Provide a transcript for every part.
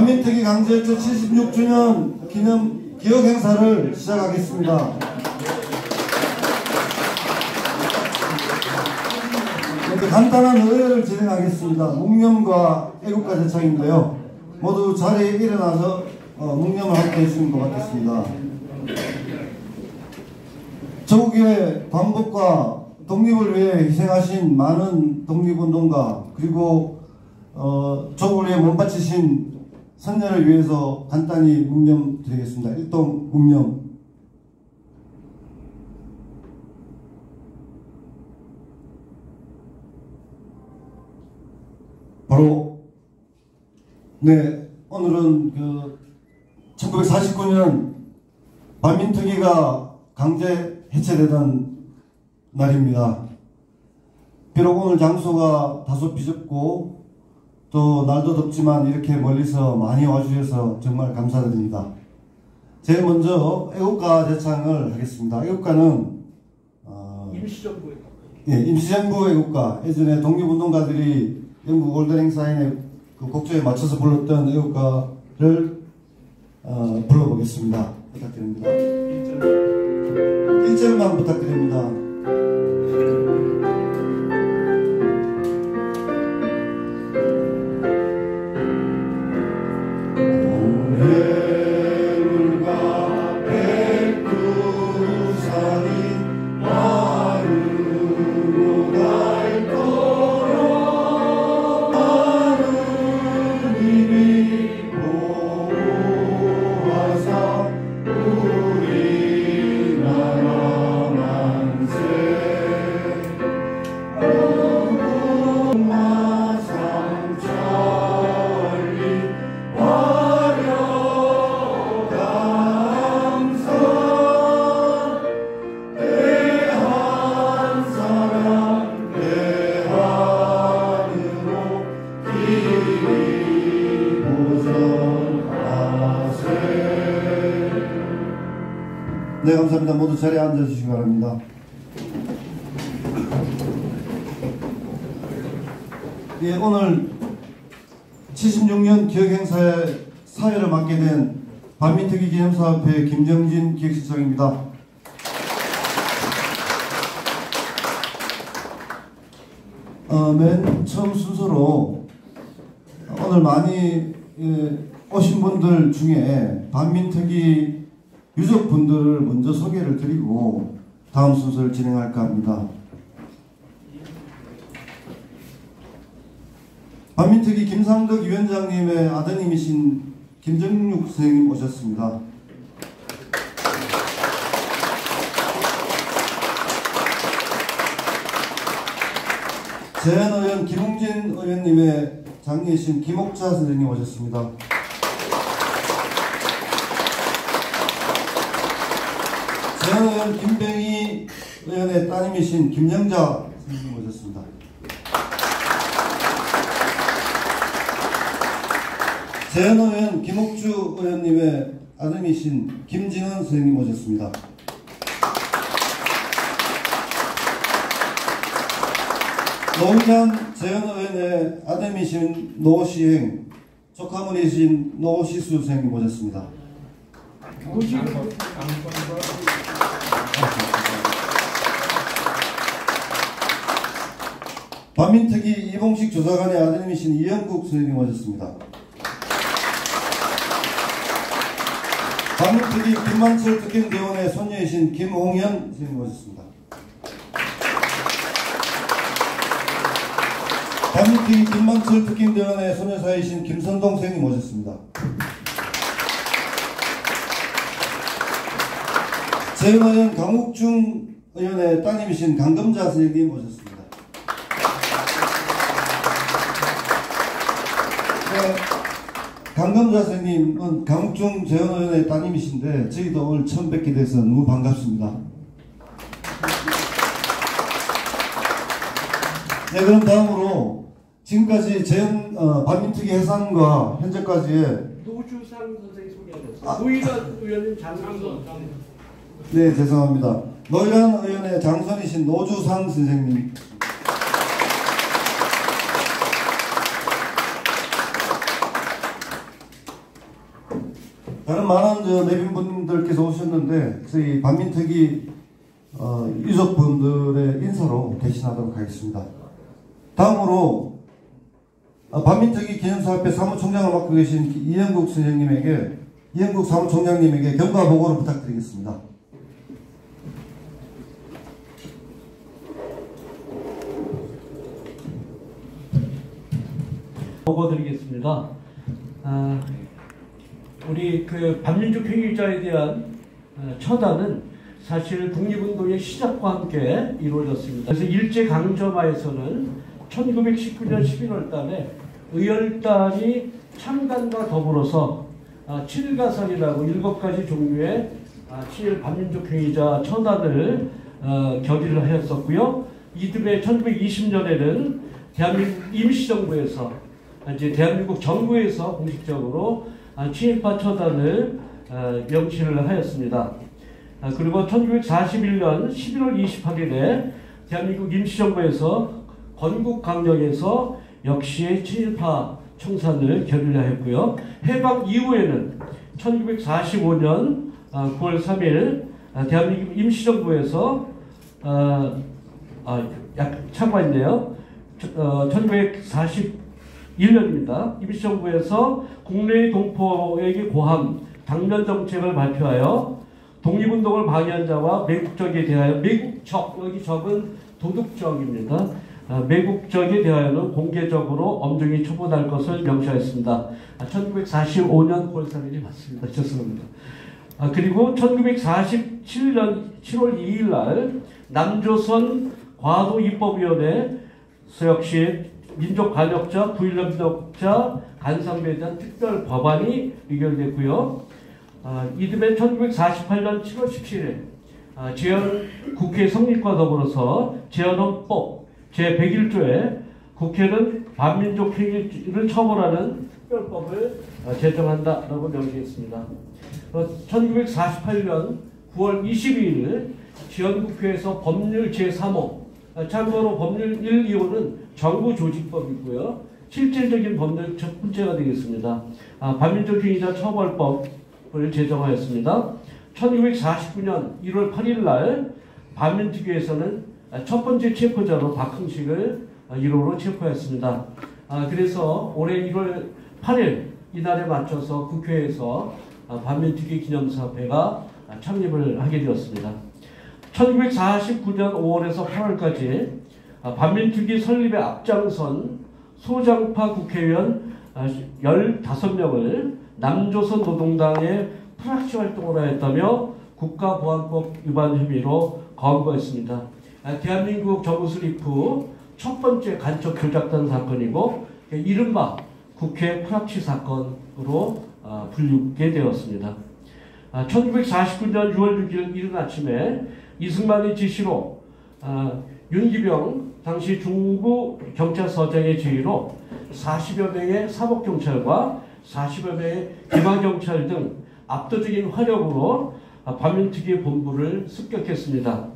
반민특위 강제해체 76주년 기념 기억 행사를 시작하겠습니다. 먼저 간단한 의회를 진행하겠습니다. 묵념과 애국가 제창인데요. 모두 자리에 일어나서 묵념을 함께 해주시면 것 같겠습니다. 조국의 광복과 독립을 위해 희생하신 많은 독립운동가 그리고 조국을 위해 몸바치신 선녀를 위해서 간단히 묵념 드리겠습니다. 일동 묵념. 바로 오늘은 1949년 반민특위가 강제 해체되던 날입니다. 비록 오늘 장소가 다소 비좁고 또 날도 덥지만 이렇게 멀리서 많이 와주셔서 정말 감사드립니다. 제일 먼저 애국가 제창을 하겠습니다. 애국가는 임시정부 애국가. 예전에 독립운동가들이 영국 올드랭사인의 그 곡조에 맞춰서 불렀던 애국가를 불러보겠습니다. 부탁드립니다. 1절만 부탁드립니다. 네, 감사합니다. 모두 자리에 앉아주시기 바랍니다. 예, 오늘 76년 기억행사의 사회를 맡게 된 반민특위 기념사업회 김정진 기획실장입니다. 맨 처음 순서로 오늘 많이 오신 분들 중에 반민특위 유족분들을 먼저 소개를 드리고 다음 순서를 진행할까 합니다. 반민특위 김상덕 위원장님의 아드님이신 김정육 선생님 오셨습니다. 재연의원 김웅진 의원님의 장녀이신 김옥자 선생님 오셨습니다. 재연의원 김병희 의원의 따님이신 김영자 선생님 오셨습니다. 재연의원 김옥주 의원님의 아들이신 김진원 선생님 오셨습니다. 노희란 재연의원의 아들이신 노시행, 조카분이신 노시수 선생님 오셨습니다. 반민특위 이봉식 조사관의 아드님이신 이영국 선생님 오셨습니다. 반민특위 김만철 특경대원의 손녀이신 김홍현 선생님 오셨습니다. 반민특위 김만철 특경대원의 손여사이신 김선동 선생님 오셨습니다. 재연의원 강욱중 의원의 따님이신 강금자 선생님 오셨습니다. 강금자 선생님은 강욱중 재연의원의 따님이신데 저희도 오늘 처음 뵙게 돼서 너무 반갑습니다. 네, 그럼 다음으로 지금까지 반민특위 해산과 현재까지의 노주상 선생님 소개하겠습니다. 노희란 의원님 장선. 네, 죄송합니다. 노희란 의원의 장선이신 노주상 선생님. 다른 많은 내빈분들께서 오셨는데 저희 반민특위 유족분들의 인사로 대신하도록 하겠습니다. 다음으로 반민특위 기념사업회 사무총장을 맡고 계신 이영국 사무총장님에게 경과 보고를 부탁드리겠습니다. 보고드리겠습니다. 우리 그 반민족 회의자에 대한 처단은 사실 독립운동의 시작과 함께 이루어졌습니다. 그래서 일제강점하에서는 1919년 11월 달에 의열단이 창단과 더불어서 7가설이라고 7가지 종류의 친일 반민족 회의자 처단을 결의를 하였었고요. 이듬해 1920년에는 대한민국 임시정부에서 이제 대한민국 정부에서 공식적으로 친일파 처단을 명시를 하였습니다. 그리고 1941년 11월 28일에 대한민국 임시정부에서 건국강령에서 역시 친일파 청산을 결의하였고요. 해방 이후에는 1945년 9월 3일 대한민국 임시정부에서 참고했네요. 1941년입니다. 임시정부에서 국내의 동포에게 고함 당면 정책을 발표하여 독립운동을 방해한 자와 매국적에 대하여 매국적, 여기 적은 도둑적입니다. 매국적에 대하여는 공개적으로 엄중히 처분할 것을 명시하였습니다. 1945년 9월 3일이 맞습니다. 죄송합니다. 그리고 1947년 7월 2일 날 남조선 과도입법위원회에서 역시 민족관역자, 부일남독자, 간상배에 대한 특별 법안이 의결됐고요. 이듬해 1948년 7월 17일 재헌 국회 성립과 더불어서 재헌헌법 제101조에 국회는 반민족 행위를 처벌하는 특별법을 제정한다라고 명시했습니다. 1948년 9월 22일 지원국회에서 법률 제3호, 참고로 법률 1, 2호는 정부조직법이고요. 실질적인 법률 첫 번째가 되겠습니다. 반민족 행위자 처벌법을 제정하였습니다. 1949년 1월 8일 날 반민특위에서는 첫 번째 체포자로 박흥식을 1호로 체포했습니다. 그래서 올해 1월 8일 이날에 맞춰서 국회에서 반민특위 기념사업회가 창립을 하게 되었습니다. 1949년 5월에서 8월까지 반민특위 설립에 앞장선 소장파 국회의원 15명을 남조선 노동당의 프락시 활동을 하였다며 국가보안법 위반 혐의로 검거했습니다. 대한민국 정부 수립 후 첫 번째 간첩 조작단 사건이고 이른바 국회 프락시 사건으로 불리게 되었습니다. 1949년 6월 6일 이른 아침에 이승만의 지시로 윤기병 당시 중부 경찰서장의 지휘로 40여 명의 사법경찰과 40여 명의 기마경찰 등 압도적인 화력으로 반민특위 본부를 습격했습니다.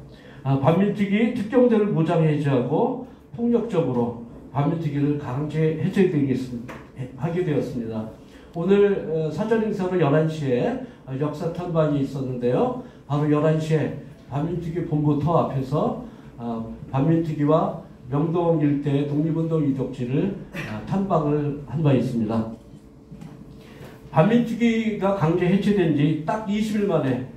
반민특위 특경대를 무장 해제하고 폭력적으로 반민특위를 강제 해제하게 되었습니다. 오늘 사전 행사로 11시에 역사 탐방이 있었는데요. 바로 11시에 반민특위 본부터 앞에서 반민특위와 명동 일대 독립운동 유적지를 탐방을 한 바 있습니다. 반민특위가 강제 해체된 지 딱 20일 만에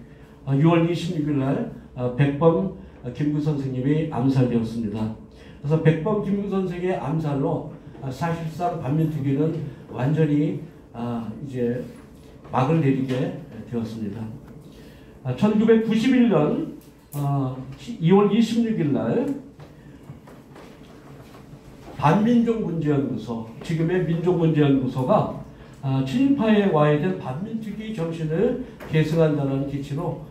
6월 26일 날 백범 김구 선생님이 암살되었습니다. 그래서 백범 김구 선생의 암살로 사실상 반민특위는 완전히 이제 막을 내리게 되었습니다. 1991년 2월 26일 날 반민족문제연구소, 지금의 민족문제연구소가 친일파에 와해된 반민특위 정신을 계승한다는 기치로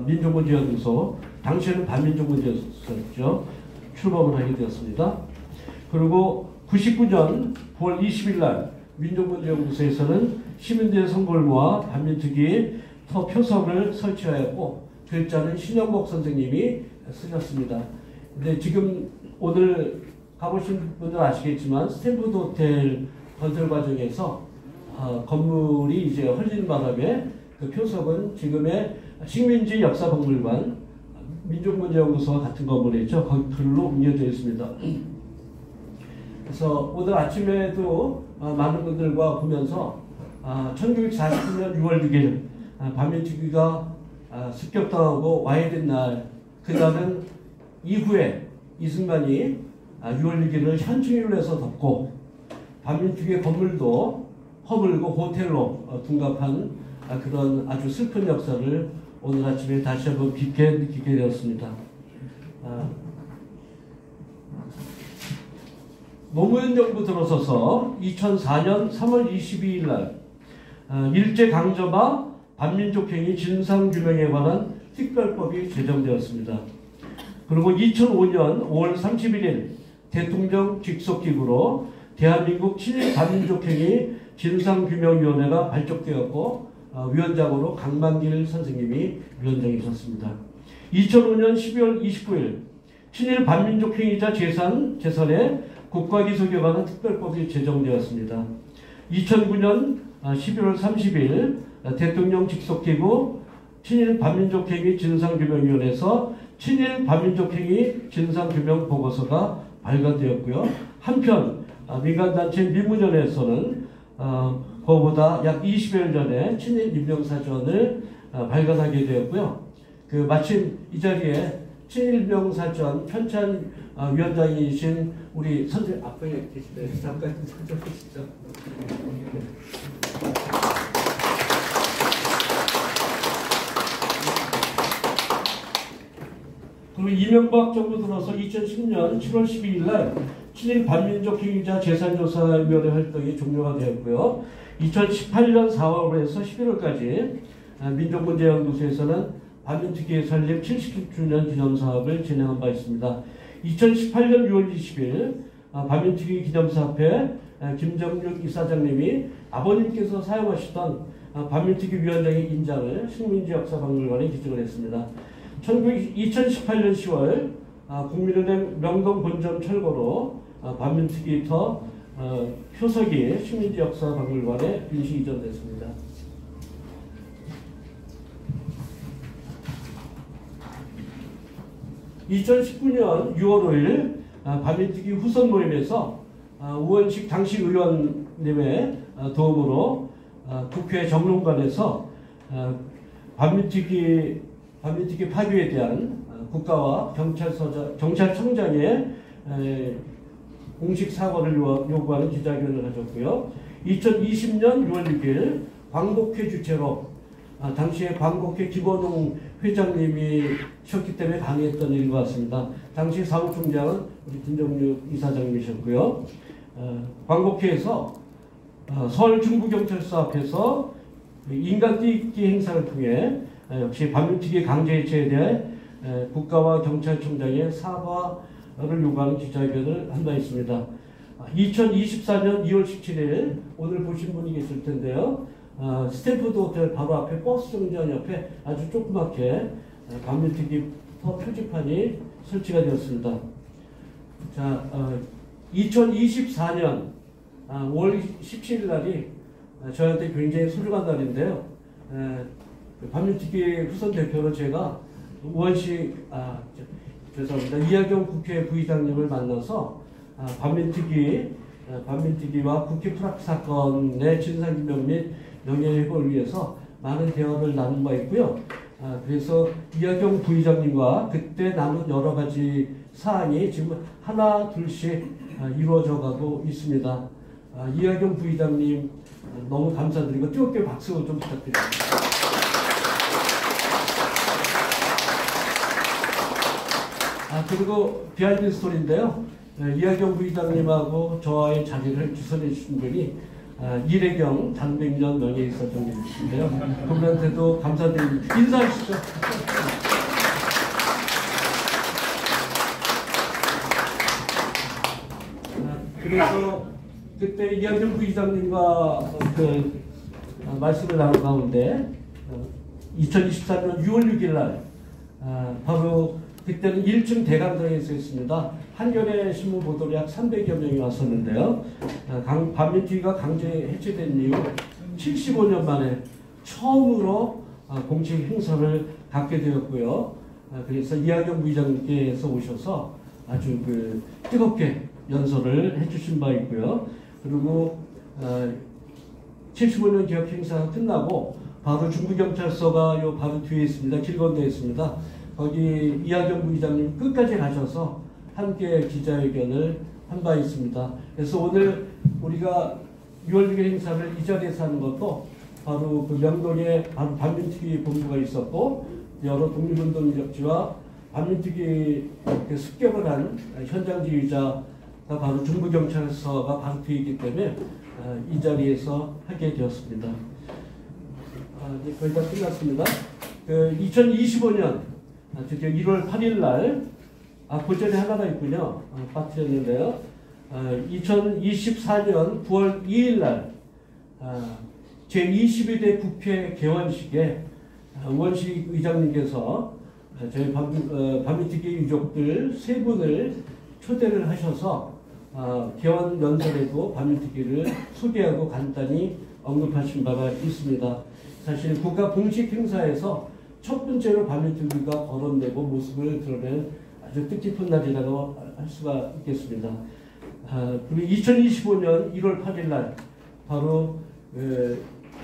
민족문제연구소, 당시에는 반민족문제였죠. 출범을 하게 되었습니다. 그리고 99년 9월 20일 날 민족문제연구소에서는 시민들의 선거를 모아 반민특위 표석을 설치하였고 글자는 신영복 선생님이 쓰셨습니다. 근데 지금 오늘 가보신 분들 아시겠지만 스탠포드 호텔 건설 과정에서 건물이 이제 헐린 바람에 그 표석은 지금의 식민지 역사박물관, 민족문제연구소와 같은 건물에 있죠. 거기로 옮겨져 있습니다. 그래서 오늘 아침에도 많은 분들과 보면서 1949년 6월 6일 반민특위가 습격당하고 와해된 날, 그날은 이후에 이승만이 6월 6일을 현충일로 해서 덮고 반민특위의 건물도 허물고 호텔로 둔갑한 그런 아주 슬픈 역사를 오늘 아침에 다시 한번 깊게 느끼게 되었습니다. 노무현 정부 들어서서 2004년 3월 22일 날 일제강점과 반민족행위 진상규명에 관한 특별법이 제정되었습니다. 그리고 2005년 5월 31일 대통령 직속기구로 대한민국 친일 반민족행위 진상규명위원회가 발족되었고 위원장으로 강만길 선생님이 위원장이셨습니다. 2005년 12월 29일 친일 반민족행위자 재산에 국가기소에 관한 특별법이 제정되었습니다. 2009년 11월 30일 대통령 직속기구 친일 반민족행위 진상규명위원회에서 친일 반민족행위 진상규명 보고서가 발간되었고요. 한편 민간단체 민문연에서는 그거보다 약 20여일 전에 친일 임명사전을 발간하게 되었고요. 마침 이 자리에 친일 임명사전 편찬 위원장이신 우리 선생님 앞에 계시네요. 잠깐 찾아보시죠. 그리고 이명박 정부 들어서 2010년 7월 12일 날 친일 반민족행위자 재산조사위원회 활동이 종료가 되었고요. 2018년 4월에서 11월까지 민족문제연구소에서는 반민특위 설립 70주년 기념사업을 진행한 바 있습니다. 2018년 6월 20일 반민특위 기념사업회 김정육 이사장님이 아버님께서 사용하시던 반민특위 위원장의 인장을 식민지 역사박물관에 기증을 했습니다. 2018년 10월 국민은행 명동 본점 철거로 반민특위터 표석이 식민지 역사박물관에 임시 이전됐습니다. 2019년 6월 5일 반민특위 후손 모임에서 우원식 당시 의원님의 도움으로 국회 정론관에서 반민특위 파괴에 대한 국가와 경찰청장의 공식 사과를 요구하는 기자회견을 가졌고요. 2020년 6월 6일 광복회 주최로 당시에 광복회 김원웅 회장님이셨기 때문에 강의했던 일인 것 같습니다. 당시 사무총장은 우리 김정육 이사장님이셨고요. 광복회에서 서울 중부경찰서 앞에서 인간 띠기 행사를 통해 역시 반민특위 강제해체에 대해 국가와 경찰청장의 사과를 요구하는 기자회견을 한 바 있습니다. 2024년 2월 17일 오늘 보신 분이 계실 텐데요. 스탠포드 호텔 바로 앞에 버스 정류장 옆에 아주 조그맣게 반민특위 표지판이 설치가 되었습니다. 자, 2024년 5월 17일 날이 저한테 굉장히 소중한 날인데요. 반민특위 후손 대표로 제가 우원식 죄송합니다. 이하경 국회 부의장님을 만나서 반민특위와 국회 프락 사건의 진상규명 및 명예회복을 위해서 많은 대화를 나눈 바 있고요. 그래서 이하경 부의장님과 그때 나눈 여러 가지 사안이 지금 하나 둘씩 이루어져 가고 있습니다. 이하경 부의장님 너무 감사드리고 뜨겁게 박수 좀 부탁드립니다. 그리고 비하인드 스토리인데요. 이하경 부의장님하고 저와의 자리를 주선해 주신 분이 이래경 단백년 명예이사장님이신데요. 그분한테도 감사드립니다. 인사하시죠. 그래서 그때 이하경 부의장님과 말씀을 나눈 가운데 2024년 6월 6일 날 바로 그때는 1층 대강당에 있었습니다. 한겨레 신문 보도로 약 300여 명이 왔었는데요. 반민특위가 강제 해체된 이후 75년 만에 처음으로 공식 행사를 갖게 되었고요. 그래서 이학영 부의장님께서 오셔서 아주 뜨겁게 연설을 해주신 바 있고요. 그리고 75년 기억 행사가 끝나고 바로 중부경찰서가 요 바로 뒤에 있습니다. 길 건너에 있습니다. 거기 이학영 부의장님 끝까지 가셔서 함께 기자회견을 한 바 있습니다. 그래서 오늘 우리가 6월 6일 행사를 이 자리에서 하는 것도 바로 그 명동에 바로 반민특위 본부가 있었고 여러 독립운동적지와 반민특위 습격을 한 현장 지휘자가 바로 중부경찰서가 바로 뒤에 있기 때문에 이 자리에서 하게 되었습니다. 이제 거의 다 끝났습니다. 2025년 드디어 1월 8일 날 그 전에 하나가 있군요. 빠뜨렸는데요. 2024년 9월 2일 날 제22대 국회 개원식에 우원식 의장님께서 저희 반민특위 유족들 3분을 초대를 하셔서 개원 연설에도 반민특위를 소개하고 간단히 언급하신 바가 있습니다. 사실 국가 공식 행사에서 첫 번째로 반민특위가 거론되고 모습을 드러낸 아주 뜻깊은 날이라고 할 수가 있겠습니다. 그리고 2025년 1월 8일 날 바로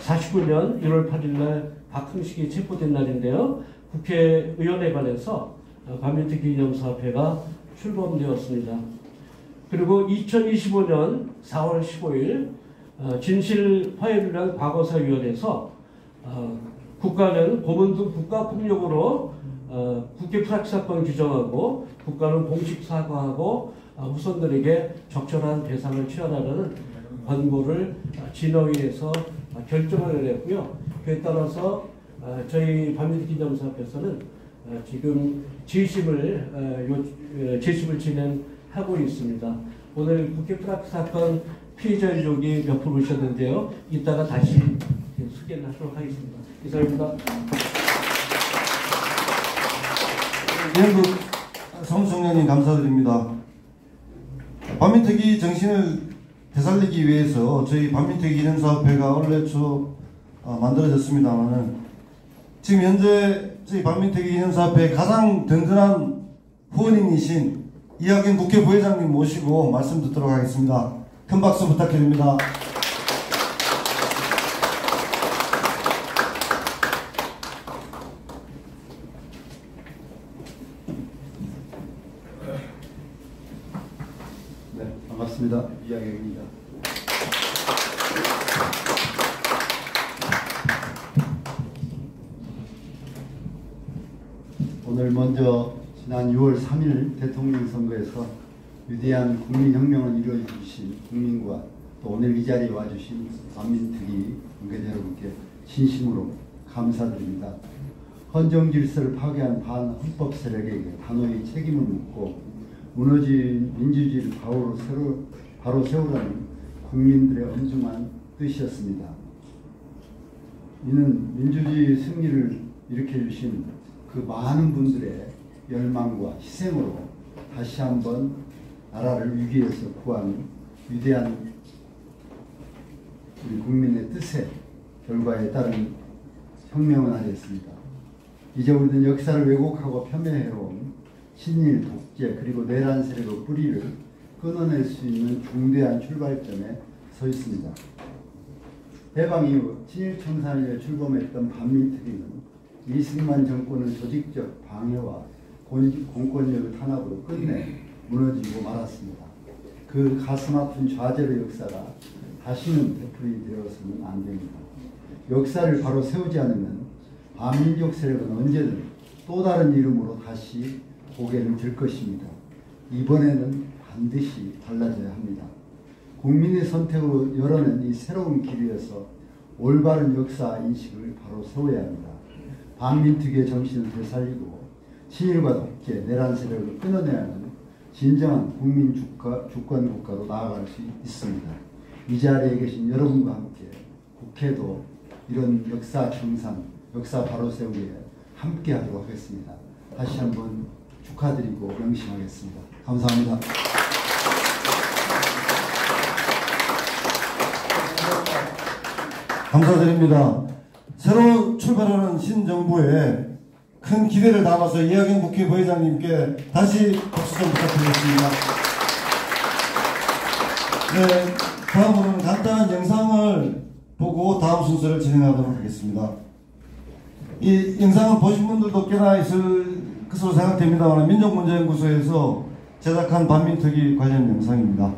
49년 1월 8일 날 박흥식이 체포된 날인데요. 국회의원회관에서 반민특위 기념사업회가 출범되었습니다. 그리고 2025년 4월 15일 진실화해를 위한 과거사위원회에서 국가는 고문등 국가폭력으로 국회 프락치 사건 규정하고 국가는 공식 사과하고 후손들에게 적절한 배상을 취하라는 권고를 진허위에서 결정을 내렸고요. 그에 따라서 저희 반민특위 기념사업에서는 지금 재심을 진행하고 있습니다. 오늘 국회 프락치 사건 피해자 유족이 몇 분 오셨는데요. 이따가 다시 소개를 하도록 하겠습니다. 이상입니다. 이현국 성총장님 감사드립니다. 반민특위 정신을 되살리기 위해서 저희 반민특위 기념사업회가 원래 만들어졌습니다만은 지금 현재 저희 반민특위 기념사업회 가장 든든한 후원인이신 이학영 국회 부회장님 모시고 말씀 듣도록 하겠습니다. 큰 박수 부탁드립니다. 네, 반갑습니다. 이학영입니다. 오늘 먼저 지난 6월 3일 대통령 선거에서 위대한 국민혁명을 이루어주신 국민과 또 오늘 이 자리에 와주신 반민특위 관계자 여러분께 진심으로 감사드립니다. 헌정 질서를 파괴한 반헌법 세력에게 단호히 책임을 묻고 무너진 민주주의를 바로 세우라는 국민들의 엄중한 뜻이었습니다. 이는 민주주의 승리를 일으켜주신 그 많은 분들의 열망과 희생으로 다시 한번 나라를 위기에서 구하는 위대한 우리 국민의 뜻의 결과에 따른 혁명을 하였습니다. 이제 우리는 역사를 왜곡하고 폄훼해온 친일, 독재 그리고 내란 세력의 뿌리를 끊어낼 수 있는 중대한 출발점에 서 있습니다. 해방 이후 친일 청산일에 출범했던 반민특위는 이승만 정권의 조직적 방해와 공권력의 탄압으로 끝내 무너지고 말았습니다. 그 가슴 아픈 좌절의 역사가 다시는 되풀이되어서는 안 됩니다. 역사를 바로 세우지 않으면 반민족 세력은 언제든 또 다른 이름으로 다시 고개를 들 것입니다. 이번에는 반드시 달라져야 합니다. 국민의 선택으로 열어낸 이 새로운 길이어서 올바른 역사 인식을 바로 세워야 합니다. 반민특위의 정신을 되살리고 친일과 독재, 내란 세력을 끊어내야 하는 진정한 국민 주권 국가로 나아갈 수 있습니다. 이 자리에 계신 여러분과 함께 국회도 이런 역사 청산, 역사 바로 세우기에 함께 하도록 하겠습니다. 다시 한번 축하드리고 명심하겠습니다. 감사합니다. 감사드립니다. 새로 출발하는 신정부에 큰 기대를 담아서 이학영 국회 부회장님께 다시 박수 좀 부탁드리겠습니다. 네, 다음으로는 간단한 영상을 보고 다음 순서를 진행하도록 하겠습니다. 이 영상을 보신 분들도 꽤나 있을 것으로 생각됩니다만 민족문제연구소에서 제작한 반민특위 관련 영상입니다.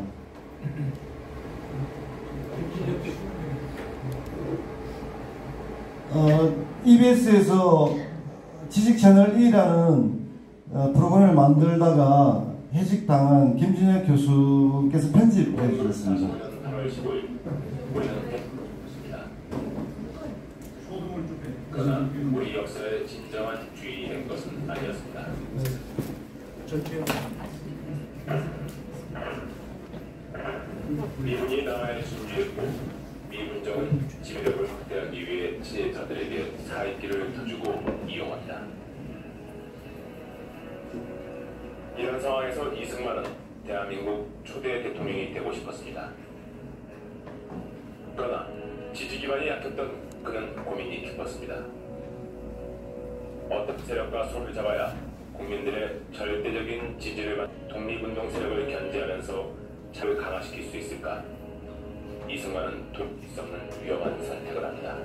EBS에서 지식채널 2라는 프로그램을 만들다가 해직당한 김준혁 교수께서 편집해 주셨습니다. 그러나 우리 역사의 진정한 주인이 것은 아니었습니다. 미군이 남하에 준비했고 미군정은 지배력을 확대하기 위해 친일파들에게 사익기를 터주고 이용합니다. 이런 상황에서 이승만은 대한민국 초대 대통령이 되고 싶었습니다. 그러나 지지 기반이 약했던 그는 고민이 깊었습니다. 어떤 세력과 손을 잡아야 국민들의 절대적인 지지를 받는 독립운동 세력을 견제하면서 차를 강화시킬 수 있을까? 이승만은 돌이킬 수 없는 위험한 선택을 합니다.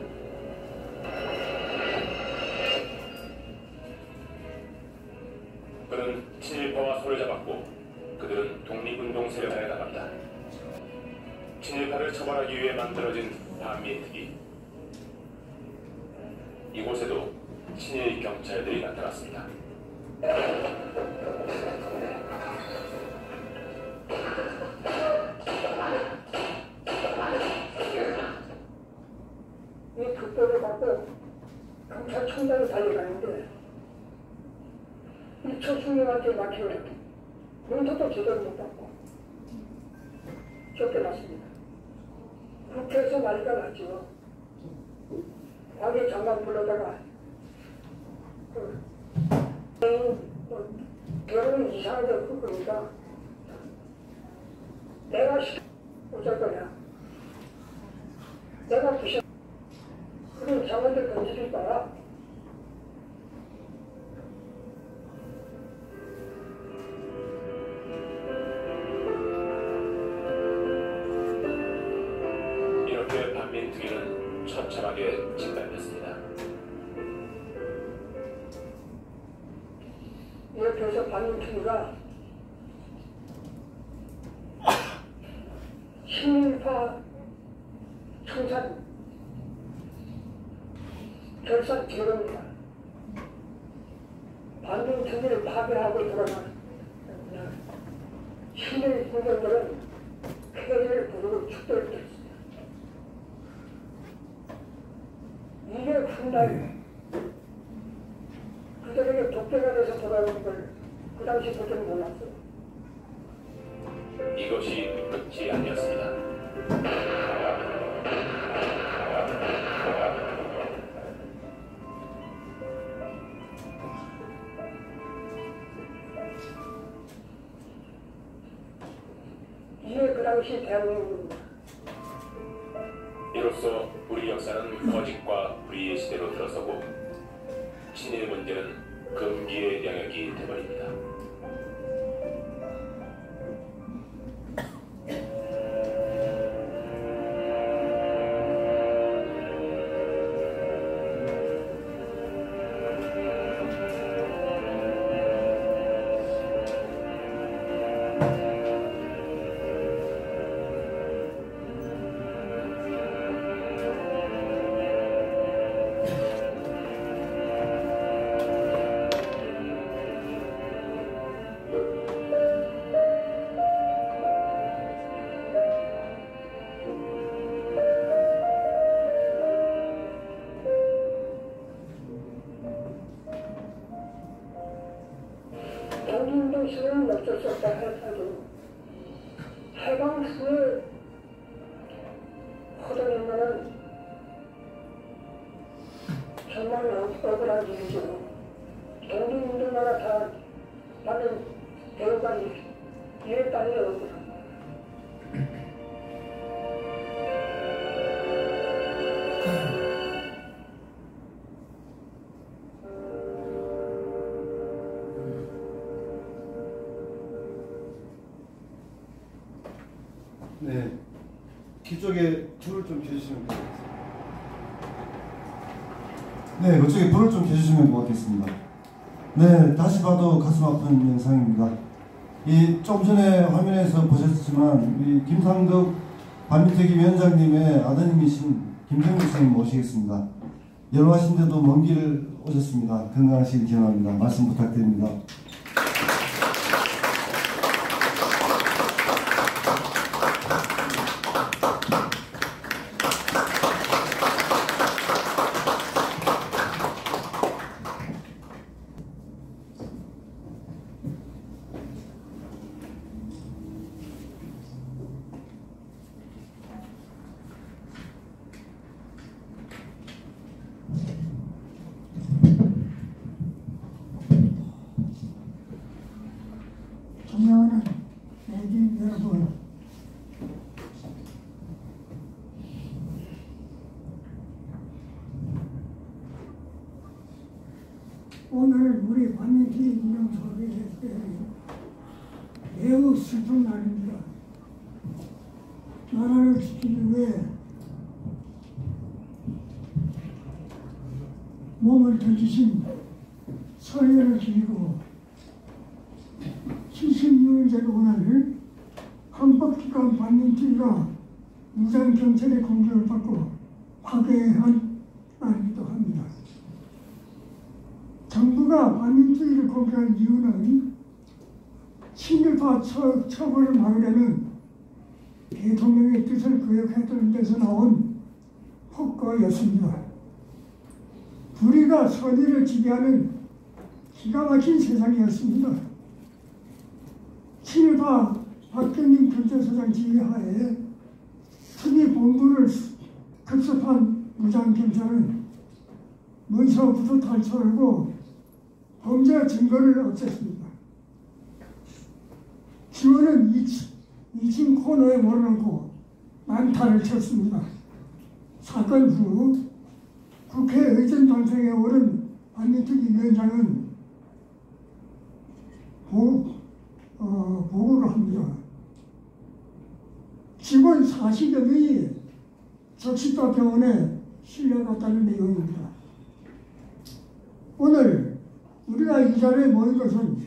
그는 친일파와 손을 잡았고 그들은 독립운동 세력에 나갑니다. 친일파를 처벌하기 위해 만들어진 반민특위. 이곳에도 친일 경찰들이 나타났습니다. 이 특보를 받고 경찰청장에 달려가는데 이 초승님한테 막히면 문서도 제대로 못 받고 쫓겨났습니다. 국회에서 난리가 났죠. 박이 장관 불러다가 결혼은 이상하게 할 거니까 내가 어쩔 거냐. 내가 부셔. 그런 장관들 건드릴까야. 이렇게 반민특위는 처참하게 짓밟혔습니다. 이렇게 해서 반민특위가 친일파 청산 결산 제로입니다. 반민특위를 파괴하고 들어간 친일 군병들은 폐해를 부르고 축도를 했습니다. 이게 훗날 그들에게 독재가 돼서 돌아오는 걸 그 당시 도저히 몰랐어요. 이것이 끝이 아니었습니다. 이게 그 당시 대한민국입니다. 이로써 우리 역사는 거짓과 불의의 시대로 들어서고 친일 문제는 금기의 영역이 되어버립니다. 독립운동시대는 어쩔 수 없다 해도 해방 후에 허동인간은 정말 억울한 일이죠. 독립운동가가 다 하는 대우관이 이해 땅에 없구나. 네, 뒤쪽에 불을 좀 켜주시면 되겠습니다. 네, 그쪽에 불을 좀 켜주시면 고맙겠습니다. 네, 다시 봐도 가슴 아픈 영상입니다. 좀 전에 화면에서 보셨지만 김상덕 반민특위 위원장님의 아드님이신 김정규 선생님 모시겠습니다. 연로하신데도 먼 길 오셨습니다. 건강하시길 기원합니다. 말씀 부탁드립니다. 존경하는 애진 여러분, 오늘 우리 반민특위 기념사업의 매우 슬픈 날입니다. 나라를 지키기 위해 몸을 던지신 서열을 지키고 76년째로 오늘 헌법기관 반민특위가 무장경찰의 공격을 받고 파괴한 날이기도 합니다. 정부가 반민특위를 공개한 이유는 친일파 처벌을 막으려는 대통령의 뜻을 거역했던 데서 나온 폭거였습니다. 불의가 선의를 지배하는 기가 막힌 세상이었습니다. 친일파 박경림 경찰서장 지휘하에 특위 본부를 급습한 무장경찰은 문서부터 탈취하고 범죄 증거를 없앴습니다. 기원은 2층 코너에 몰아넣고 난타를 쳤습니다. 사건 후 국회 의전단상에 오른 반민특위 위원장은 보고를 합니다. 직원 40여 명이 적시과 병원에 실려갔다는 내용입니다. 오늘 우리가 이 자리에 모인 것은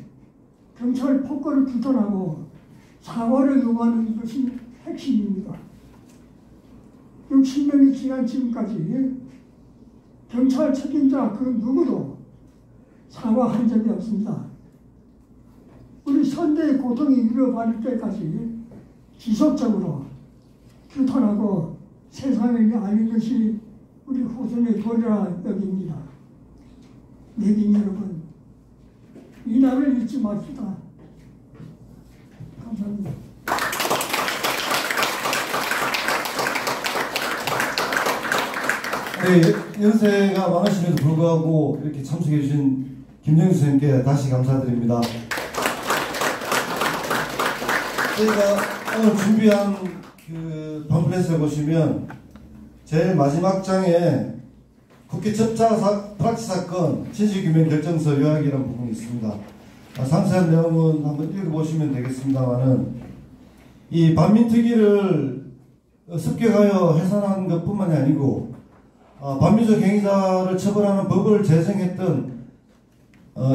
경찰 폭거를 규탄하고 사과를 요구하는 것이 핵심입니다. 60년이 지난 지금까지 경찰 책임자 그 누구도 사과한 적이 없습니다. 우리 선대의 고통이 위로받을 때까지 지속적으로 규탄하고 세상에 알리는 것이 우리 후손의 도리라 여깁니다. 내빈 여러분, 이 날을 잊지 맙시다. 감사합니다. 네, 연세가 많으심에도 불구하고 이렇게 참석해 주신 김정규 선생님께 다시 감사드립니다. 저희가 오늘 준비한 그 팜플렛에 보시면 제일 마지막 장에 국회 접차 프락치 사건 진실규명 결정서 요약이라는 부분이 있습니다. 상세한 내용은 한번 읽어보시면 되겠습니다만은 이 반민특위를 습격하여 해산한 것뿐만이 아니고 반민족 행위자를 처벌하는 법을 제정했던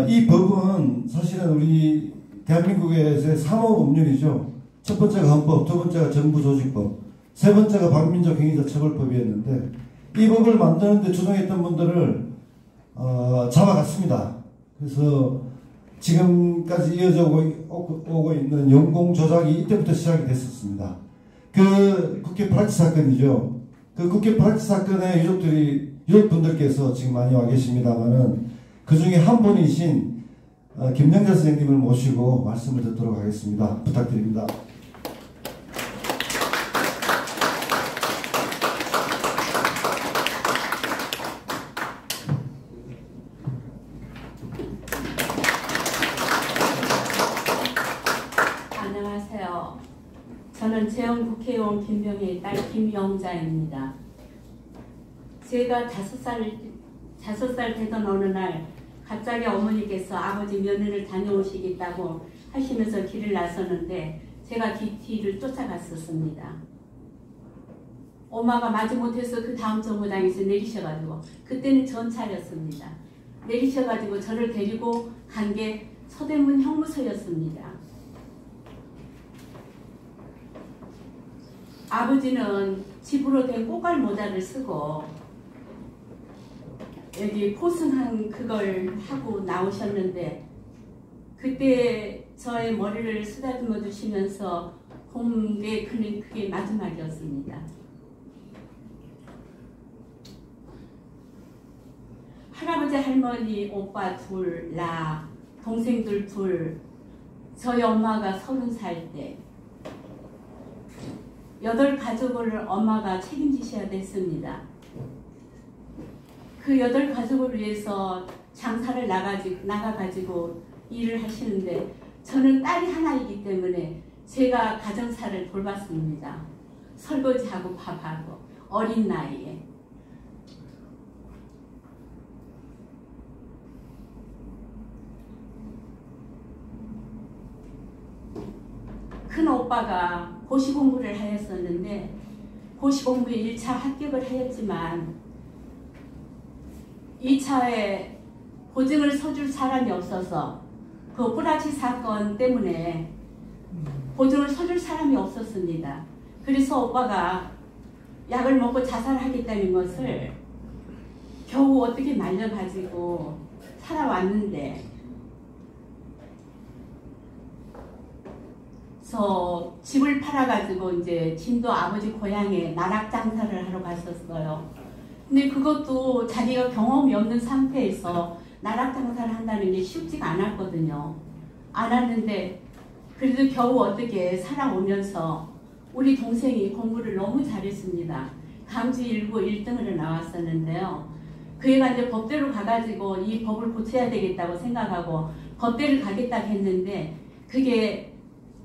이 법은 사실은 우리 대한민국에서의 3호 법률이죠. 첫 번째가 헌법, 두 번째가 정부조직법, 세 번째가 반민족 행위자 처벌법이었는데 이 법을 만드는데 주동했던 분들을 잡아갔습니다. 그래서 지금까지 이어져 오고 있는 영공 조작이 이때부터 시작이 됐었습니다. 그 국회 프락치 사건이죠. 그 국회 프락치 사건의 유족분들께서 지금 많이 와 계십니다만은 그 중에 한 분이신 김영자 선생님을 모시고 말씀을 듣도록 하겠습니다. 부탁드립니다. 국회의원 김병혜의 딸 김영자입니다. 제가 5살 되던 어느 날 갑자기 어머니께서 아버지 면회를 다녀오시겠다고 하시면서 길을 나섰는데 제가 뒤를 쫓아갔었습니다. 엄마가 마지못해서 그 다음 정거장에서 내리셔가지고, 그때는 전차였습니다. 내리셔가지고 저를 데리고 간 게 서대문 형무소였습니다. 아버지는 집으로 된 꽃갈 모자를 쓰고 여기 포승한 그걸 하고 나오셨는데, 그때 저의 머리를 쓰다듬어 주시면서 본 게 그게 마지막이었습니다. 할아버지, 할머니, 오빠 둘, 나, 동생들 둘, 저희 엄마가 30살 때 8가족을 엄마가 책임지셔야 됐습니다. 그 8가족을 위해서 장사를 나가가지고 일을 하시는데, 저는 딸이 하나이기 때문에 제가 가정사를 돌봤습니다. 설거지하고 밥하고 어린 나이에. 큰 오빠가 고시 공부를 하였었는데 고시 공부에 1차 합격을 하였지만 2차에 보증을 서줄 사람이 없어서, 그 뿌라치 사건 때문에 보증을 서줄 사람이 없었습니다. 그래서 오빠가 약을 먹고 자살하겠다는 것을 겨우 어떻게 말려가지고 살아왔는데, 그래서 집을 팔아가지고 이제 진도 아버지 고향에 나락 장사를 하러 갔었어요. 근데 그것도 자기가 경험이 없는 상태에서 나락 장사를 한다는 게 쉽지가 않았거든요. 안 왔는데 그래도 겨우 어떻게 살아오면서 우리 동생이 공부를 너무 잘했습니다. 강주일고 1등으로 나왔었는데요. 그 애가 이제 법대로 가가지고 이 법을 고쳐야 되겠다고 생각하고 법대를 가겠다고 했는데, 그게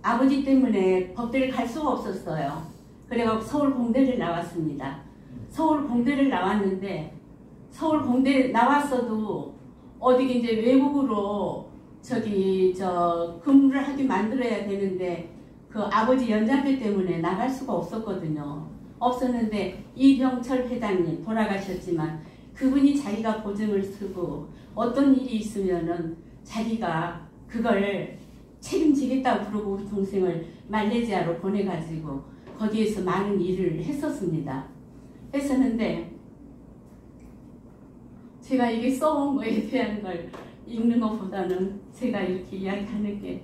아버지 때문에 법대를 갈 수가 없었어요. 그래서 서울 공대를 나왔습니다. 서울 공대를 나왔는데, 서울 공대 나왔어도 어디 이제 외국으로 근무를 하게 만들어야 되는데, 그 아버지 연장비 때문에 나갈 수가 없었거든요. 없었는데 이병철 회장님 돌아가셨지만 그분이 자기가 보증을 쓰고 어떤 일이 있으면은 자기가 그걸 책임지겠다고 그러고 우리 동생을 말레이시아로 보내가지고 거기에서 많은 일을 했었습니다. 했었는데 제가 이게 써온 거에 대한 걸 읽는 것보다는 제가 이렇게 이야기하는 게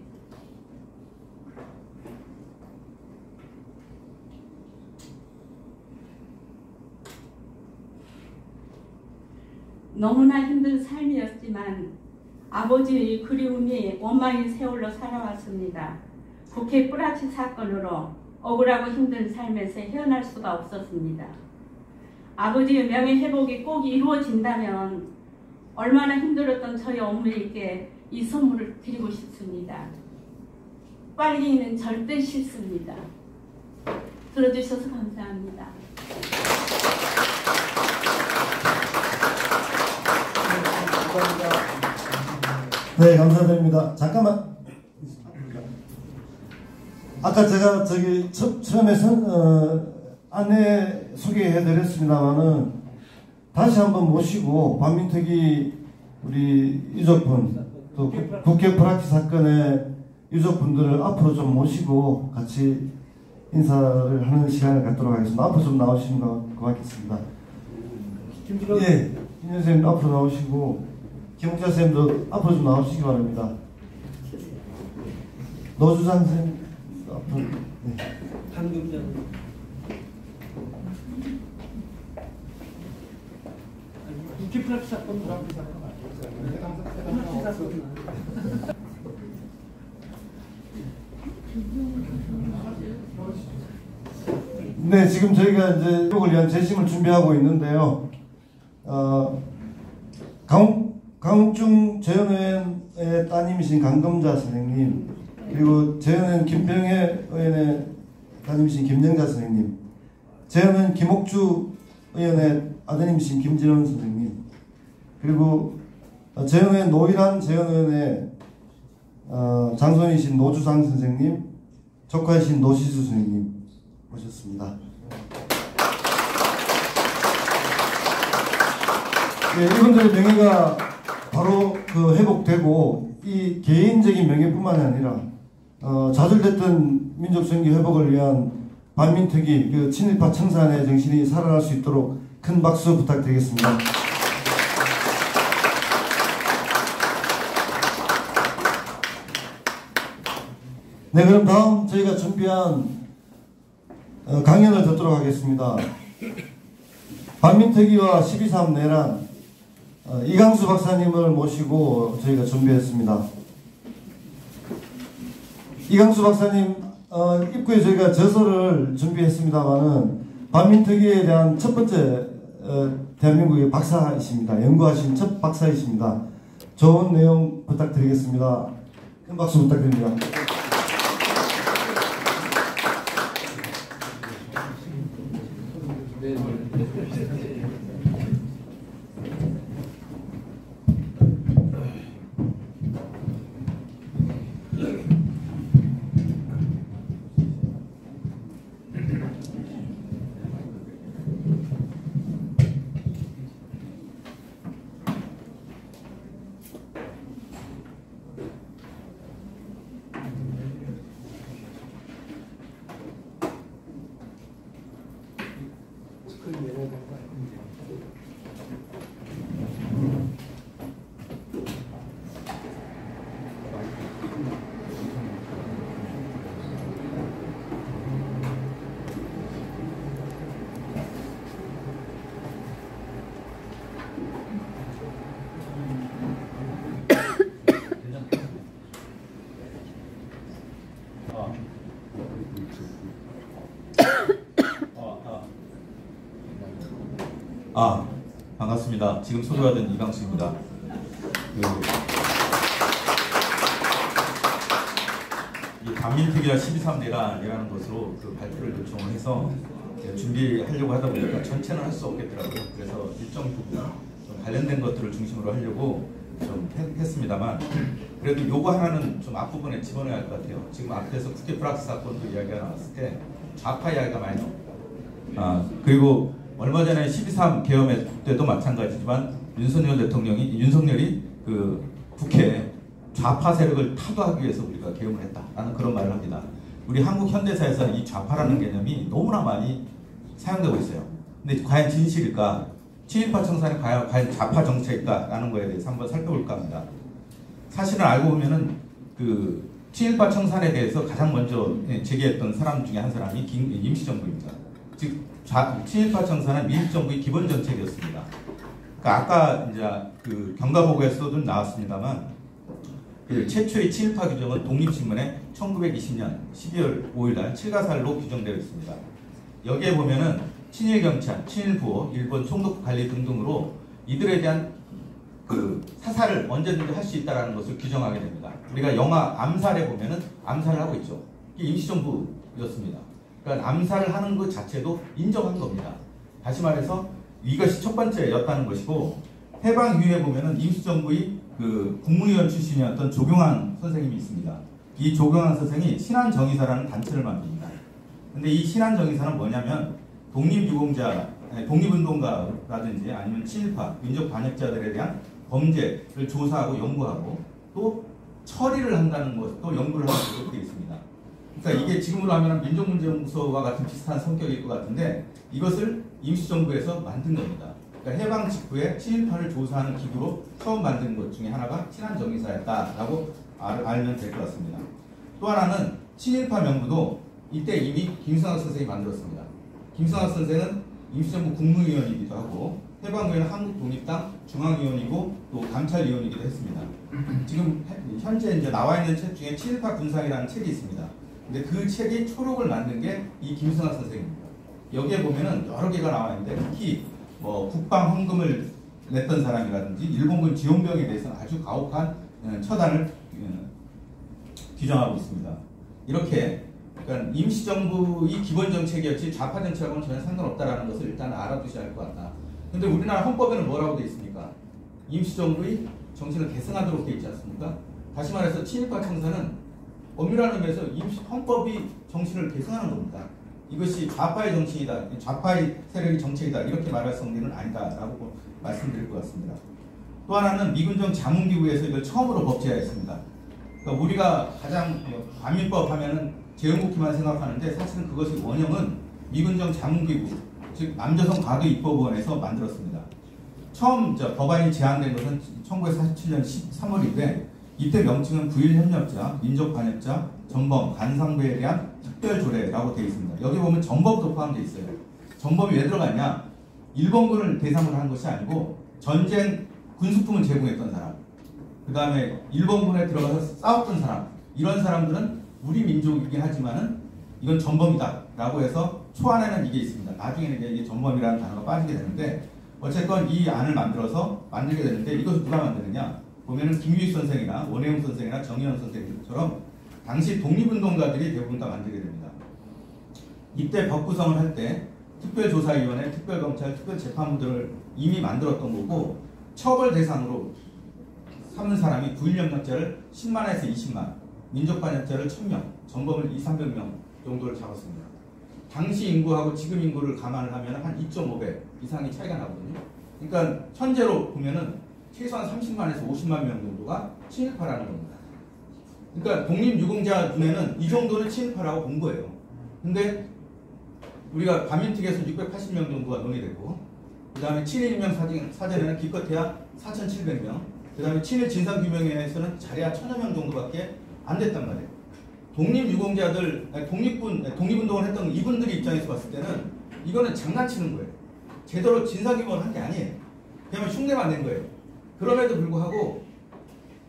너무나 힘든 삶이었지만 아버지의 그리움이 원망인 세월로 살아왔습니다. 국회 뿌라치 사건으로 억울하고 힘든 삶에서 헤어날 수가 없었습니다. 아버지의 명예회복이 꼭 이루어진다면 얼마나 힘들었던 저희 어머니께 이 선물을 드리고 싶습니다. 빨리는 절대 싫습니다. 들어주셔서 감사합니다. 네, 감사드립니다. 잠깐만. 아까 제가 처음에 안내 소개해드렸습니다만은 다시 한번 모시고 반민특위 우리 유족분 또 국회 프락치 사건의 유족분들을 앞으로 좀 모시고 같이 인사를 하는 시간을 갖도록 하겠습니다. 앞으로 좀 나오시면 고맙겠습니다. 예, 김 선생님 앞으로 나오시고 김옥자 선생님도 앞으로 좀 나오시기 바랍니다. 노주산 선생님 앞으로. 네. 방금전 국회 프락치 사건 프락치 사건 네, 지금 저희가 이제 이걸 위한 재심을 준비하고 있는데요. 강욱중 재연의원의 따님이신 강금자 선생님, 그리고 재연의원 김병혜 의원의 담임이신 김영자 선생님, 재연은 김옥주 의원의 아드님이신 김진원 선생님, 그리고 재연의 노일한 재연 의원의 장손이신 노주상 선생님, 조카이신 노시수 선생님 모셨습니다. 네, 이분들의 명예가 바로 회복되고 이 개인적인 명예뿐만 아니라 좌절됐던 민족선교 회복을 위한 반민특위 친일파 청산의 정신이 살아날 수 있도록 큰 박수 부탁드리겠습니다. 네, 그럼 다음 저희가 준비한 강연을 듣도록 하겠습니다. 반민특위와 12.3 내란 이강수 박사님을 모시고 저희가 준비했습니다. 이강수 박사님 입구에 저희가 저서를 준비했습니다만은 반민특위에 대한 첫 번째 대한민국의 박사이십니다. 연구하신 첫 박사이십니다. 좋은 내용 부탁드리겠습니다. 큰 박수 부탁드립니다. 반갑습니다. 지금 소개받은 이강수입니다. 이 반민특위와 12.3 내란이라는 것으로 발표를 요청을 해서 준비하려고 하다 보니까 전체는 할 수 없겠더라고요. 그래서 일정 부분 좀 관련된 것들을 중심으로 하려고 좀 했습니다만, 그래도 요거 하나는 좀 앞부분에 집어넣어야 할 것 같아요. 지금 앞에서 국회 프락스 사건도 이야기가 나왔을 때 좌파 이야기가 많이 나옵니다. 그리고 얼마 전에 12.3 계엄 때도 마찬가지지만 윤석열이 국회 좌파 세력을 타도하기 위해서 우리가 계엄을 했다라는 그런 말을 합니다. 우리 한국 현대사에서는 이 좌파라는 개념이 너무나 많이 사용되고 있어요. 근데 과연 진실일까? 친일파 청산이 과연 좌파 정체일까라는 거에 대해서 한번 살펴볼까 합니다. 사실은 알고 보면은 친일파 청산에 대해서 가장 먼저 제기했던 사람 중에 한 사람이 임시정부입니다. 즉 친일파 청산은 민주정부의 기본 정책이었습니다. 그러니까 아까 이제 경가보고에서도 나왔습니다만 최초의 친일파 규정은 독립신문에 1920년 12월 5일날 칠가살로 규정되어 있습니다. 여기에 보면은 친일경찰, 친일부호, 일본 총독관리 등등으로 이들에 대한 사살을 언제든지 할 수 있다는 것을 규정하게 됩니다. 우리가 영화 암살에 보면은 암살을 하고 있죠. 이게 임시정부였습니다. 그러니까 암살을 하는 것 자체도 인정한 겁니다. 다시 말해서 이것이 첫 번째였다는 것이고, 해방 이후에 보면은 임시정부의 국무위원 출신이었던 조경환 선생님이 있습니다. 이 조경환 선생이 신한정의사라는 단체를 만듭니다. 근데 이 신한정의사는 뭐냐면 독립유공자, 독립운동가라든지 아니면 친일파, 민족 반역자들에 대한 범죄를 조사하고 연구하고 또 처리를 한다는 것도 연구를 하는 것도 되어 있습니다. 그러니까 이게 지금으로 하면 민족문제연구소와 같은 비슷한 성격일 것 같은데 이것을 임시정부에서 만든 겁니다. 그러니까 해방 직후에 친일파를 조사하는 기구로 처음 만든 것 중에 하나가 신한정의사였다라고 알면 될 것 같습니다. 또 하나는 친일파 명부도 이때 이미 김승학 선생이 만들었습니다. 김승학 선생은 임시정부 국무위원이기도 하고 해방 후에는 한국독립당 중앙위원이고 또 감찰위원이기도 했습니다. 지금 현재 이제 나와 있는 책 중에 친일파 군상이라는 책이 있습니다. 근데 그 책이 초록을 만든 게 이 김승학 선생입니다. 여기에 보면은 여러 개가 나와 있는데 특히 국방 헌금을 냈던 사람이라든지 일본군 지원병에 대해서는 아주 가혹한 처단을 규정하고 있습니다. 이렇게 그러니까 임시정부의 기본 정책이었지 좌파 정책하고는 전혀 상관없다라는 것을 일단 알아두셔야 할 것 같다. 근데 우리나라 헌법에는 뭐라고 되어 있습니까? 임시정부의 정신을 계승하도록 되어 있지 않습니까? 다시 말해서 친일파 청사는 엄밀한 의미에서 헌법이 정신을 계승하는 겁니다. 이것이 좌파의 정신이다, 좌파의 세력의 정책이다 이렇게 말할 성질은 아니다라고 말씀드릴 것 같습니다. 또 하나는 미군정 자문기구에서 이걸 처음으로 법제화했습니다. 그러니까 우리가 가장 반민법 하면은 재헌국기만 생각하는데 사실은 그것의 원형은 미군정 자문기구, 즉 남조선 과도입법원에서 만들었습니다. 처음 법안이 제안된 것은 1947년 3월인데 이때 명칭은 부일협력자, 민족반역자, 전범, 간상배에 대한 특별조례라고 되어 있습니다. 여기 보면 전범도 포함되어 있어요. 전범이 왜 들어갔냐? 일본군을 대상으로 한 것이 아니고 전쟁 군수품을 제공했던 사람, 그 다음에 일본군에 들어가서 싸웠던 사람, 이런 사람들은 우리 민족이긴 하지만은 이건 전범이다 라고 해서 초안에는 이게 있습니다. 나중에는 이게 전범이라는 단어가 빠지게 되는데 어쨌건 이 안을 만들게 되는데 이것을 누가 만드느냐? 보면은 김유익 선생이나 원혜영 선생이나 정의원 선생님처럼 당시 독립운동가들이 대부분 다 만들게 됩니다. 이때 법 구성을 할 때 특별조사위원회, 특별검찰, 특별재판부들을 이미 만들었던 거고 처벌 대상으로 삼는 사람이 부일협력자를 10만에서 20만, 민족반역자를 1000명, 전범을 200~300명 정도를 잡았습니다. 당시 인구하고 지금 인구를 감안을 하면 한 2.5배 이상의 차이가 나거든요. 그러니까 현재로 보면은 최소한 30만에서 50만 명 정도가 친일파라는 겁니다. 그러니까 독립유공자 눈에는 이 정도는 친일파라고 본 거예요. 근데 우리가 반민특위에서 680명 정도가 논의됐고, 그 다음에 친일인명 사전에는 기껏해야 4,700명, 그 다음에 친일 진상규명회에서는 잘해야 1,000여 명 정도밖에 안 됐단 말이에요. 독립유공자들, 독립운동을 했던 이분들의 입장에서 봤을 때는 이거는 장난치는 거예요. 제대로 진상규명을 한 게 아니에요. 그냥 흉내만 낸 거예요. 그럼에도 불구하고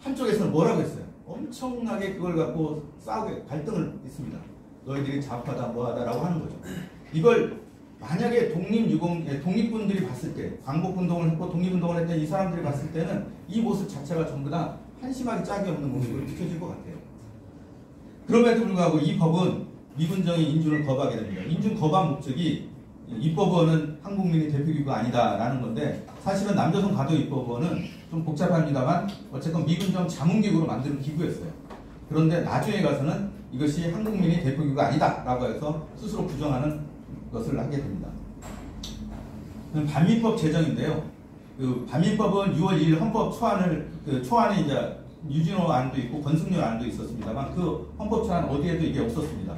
한쪽에서는 뭐라고 했어요? 엄청나게 그걸 갖고 싸우게 갈등을 했습니다. 너희들이 좌파다 뭐하다라고 하는 거죠. 이걸 만약에 독립군들이 봤을 때, 광복운동을 했고 독립운동을 했던 이 사람들이 봤을 때는 이 모습 자체가 전부 다 한심하게 짝이 없는 모습으로 비춰질 것 같아요. 그럼에도 불구하고 이 법은 미군정의 인준을 거부하게 됩니다. 인준 거부한 목적이 입법원은 한국민의 대표기구가 아니다라는 건데 사실은 남조선 가도입법원은 좀 복잡합니다만 어쨌든 미군정 자문기구로 만드는 기구였어요. 그런데 나중에 가서는 이것이 한국민의 대표기구가 아니다라고 해서 스스로 부정하는 것을 하게 됩니다. 반민법 제정인데요. 그 반민법은 6월 2일 헌법 초안에 이제 유진호 안도 있고 권승열 안도 있었습니다만 그 헌법 초안 어디에도 이게 없었습니다.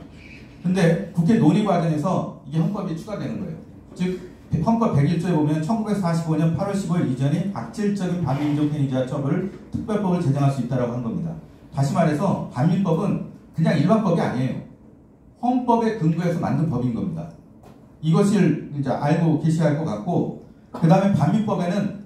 근데 국회 논의 과정에서 이게 헌법에 추가되는 거예요. 즉 헌법 101조에 보면 1945년 8월 15일 이전에 악질적인 반민족 행위자 처벌을 특별법을 제정할 수 있다고 한 겁니다. 다시 말해서 반민법은 그냥 일반법이 아니에요. 헌법에 근거해서 만든 법인 겁니다. 이것을 이제 알고 계셔야 할 것 같고, 그 다음에 반민법에는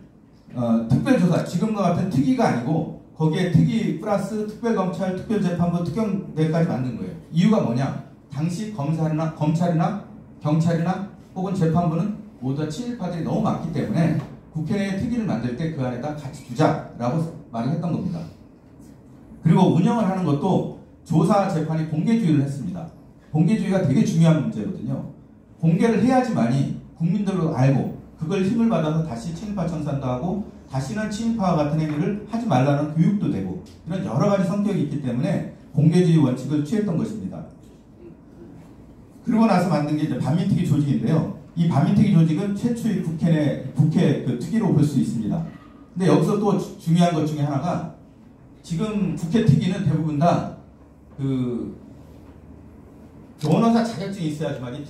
특별조사, 지금과 같은 특위가 아니고 거기에 특위 플러스 특별검찰, 특별재판부, 특경대까지 만든 거예요. 이유가 뭐냐? 당시 검찰이나 경찰이나 혹은 재판부는 모두 다 친일파들이 너무 많기 때문에 국회 내에 특위를 만들 때 그 안에다 같이 두자라고 말을 했던 겁니다. 그리고 운영을 하는 것도 조사 재판이 공개주의를 했습니다. 공개주의가 되게 중요한 문제거든요. 공개를 해야지만이 국민들로 알고 그걸 힘을 받아서 다시 친일파 청산도 하고 다시는 친일파와 같은 행위를 하지 말라는 교육도 되고 이런 여러 가지 성격이 있기 때문에 공개주의 원칙을 취했던 것입니다. 그러고 나서 만든 게 이제 반민특위 조직인데요. 이 반민특위 조직은 최초의 국회 그 특위로 볼 수 있습니다. 근데 여기서 또 중요한 것 중에 하나가 지금 국회 특위는 대부분 다 그 변호사 자격증이 있어야지만 이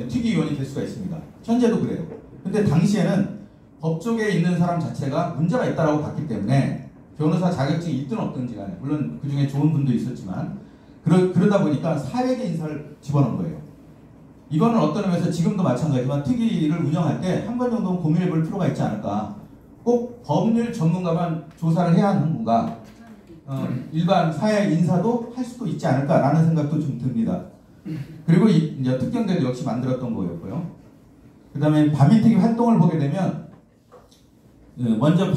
특위위원이 될 수가 있습니다. 현재도 그래요. 근데 당시에는 법 쪽에 있는 사람 자체가 문제가 있다고 봤기 때문에 변호사 자격증이 있든 없든지 간에 물론 그 중에 좋은 분도 있었지만 그러다 보니까 사회계 인사를 집어넣은 거예요. 이거는 어떤 의미에서 지금도 마찬가지지만 특위를 운영할 때 한 번 정도는 고민해 볼 필요가 있지 않을까. 꼭 법률 전문가만 조사를 해야 하는 건가, 일반 사회 인사도 할 수도 있지 않을까라는 생각도 좀 듭니다. 그리고 이제 특경대도 역시 만들었던 거였고요. 그 다음에 반민특위 활동을 보게 되면 먼저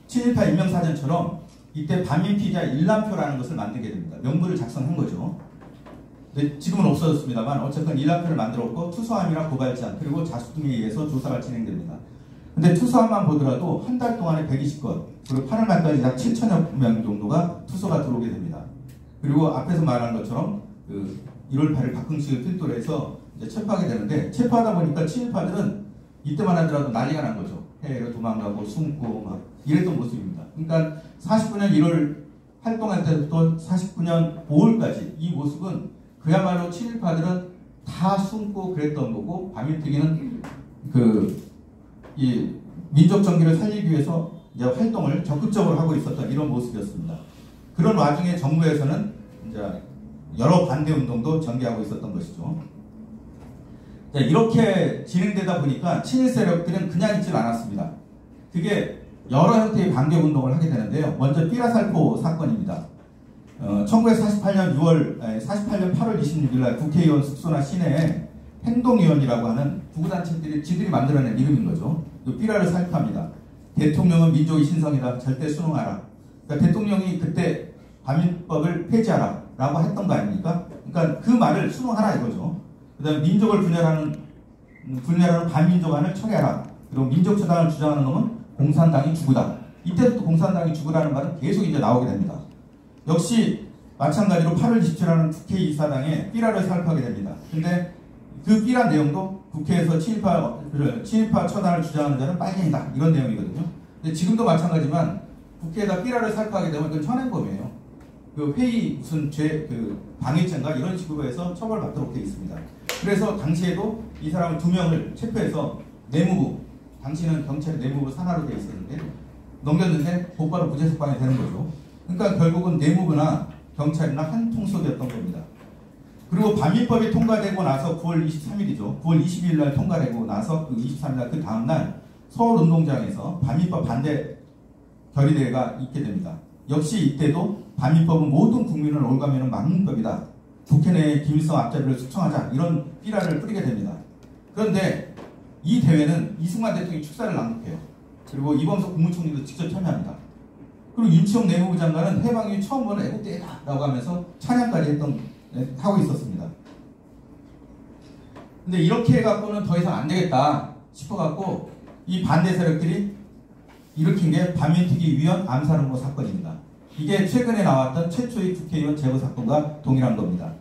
친일파 인명사전처럼 이때 반민피자 일람표라는 것을 만들게 됩니다. 명부를 작성한 거죠. 근데 지금은 없어졌습니다만 어쨌든 일람표를 만들었고 투서함이나 고발장 그리고 자수 등에 의해서 조사가 진행됩니다. 근데 투서함만 보더라도 한 달 동안에 120건 그리고 8월 말까지 약 7천여 명 정도가 투서가 들어오게 됩니다. 그리고 앞에서 말한 것처럼 1월 8일 박흥식을 필두로 해서 이제 체포하게 되는데 체포하다 보니까 친일파들은 이때만 하더라도 난리가 난 거죠. 해외로 도망가고 숨고 막 이랬던 모습입니다. 그러니까 49년 1월 활동할 때부터 49년 5월까지 이 모습은 그야말로 친일파들은 다 숨고 그랬던 거고 반민특위는 이 민족 정기를 살리기 위해서 이제 활동을 적극적으로 하고 있었던 이런 모습이었습니다. 그런 와중에 정부에서는 이제 여러 반대 운동도 전개하고 있었던 것이죠. 자, 이렇게 진행되다 보니까 친일 세력들은 그냥 있질 않았습니다. 그게 여러 형태의 반격 운동을 하게 되는데요. 먼저 삐라살포 사건입니다. 1948년 8월 26일 날 국회의원 숙소나 시내에 행동위원이라고 하는 구구단체들이 지들이 만들어낸 이름인 거죠. 삐라를 살포합니다. 대통령은 민족의 신성이다. 절대 순응하라. 그러니까 대통령이 그때 반민법을 폐지하라 라고 했던 거 아닙니까? 그러니까 그 말을 순응하라 이거죠. 그 다음에 민족을 분열하는 반민족안을 철회하라. 그리고 민족초당을 주장하는 놈은 공산당이 죽으다. 이때부터 공산당이 죽으라는 말은 계속 이제 나오게 됩니다. 역시 마찬가지로 8월 27일하는 국회의사당에 삐라를 살포하게 됩니다. 근데 그 삐라 내용도 국회에서 친일파 처단을 주장하는 자는 빨갱이다. 이런 내용이거든요. 근데 지금도 마찬가지지만 국회에다 삐라를 살포하게 되면 그건 현행범이에요. 그 회의 무슨 방해죄인가 이런 식으로 해서 처벌받도록 되어 있습니다. 그래서 당시에도 이 사람을 2명을 체포해서 내무부, 당시는 경찰의 내무부 산하로 되어 있었는데 넘겼는데 곧바로 무죄 석방이 되는 거죠. 그러니까 결국은 내무부나 경찰이나 한 통속이었던 겁니다. 그리고 반민법이 통과되고 나서 9월 23일이죠. 9월 22일 날 통과되고 나서 그 23일 날 그 다음날 서울운동장에서 반민법 반대 결의대회가 있게 됩니다. 역시 이때도 반민법은 모든 국민을 올가매는 망문법이다. 국회 내에 김일성 앞자리를 숙청하자. 이런 삐라를 뿌리게 됩니다. 그런데 이 대회는 이승만 대통령이 축사를 낭독해요. 그리고 이범석 국무총리도 직접 참여합니다. 그리고 윤치홍 내무부 장관은 해방 이후 처음 보는 애국대회다 라고 하면서 찬양까지 하고 있었습니다. 근데 이렇게 해갖고는 더 이상 안 되겠다 싶어갖고 이 반대 세력들이 일으킨 게 반민특위 위원 암살 음모 사건입니다. 이게 최근에 나왔던 최초의 국회의원 제거 사건과 동일한 겁니다.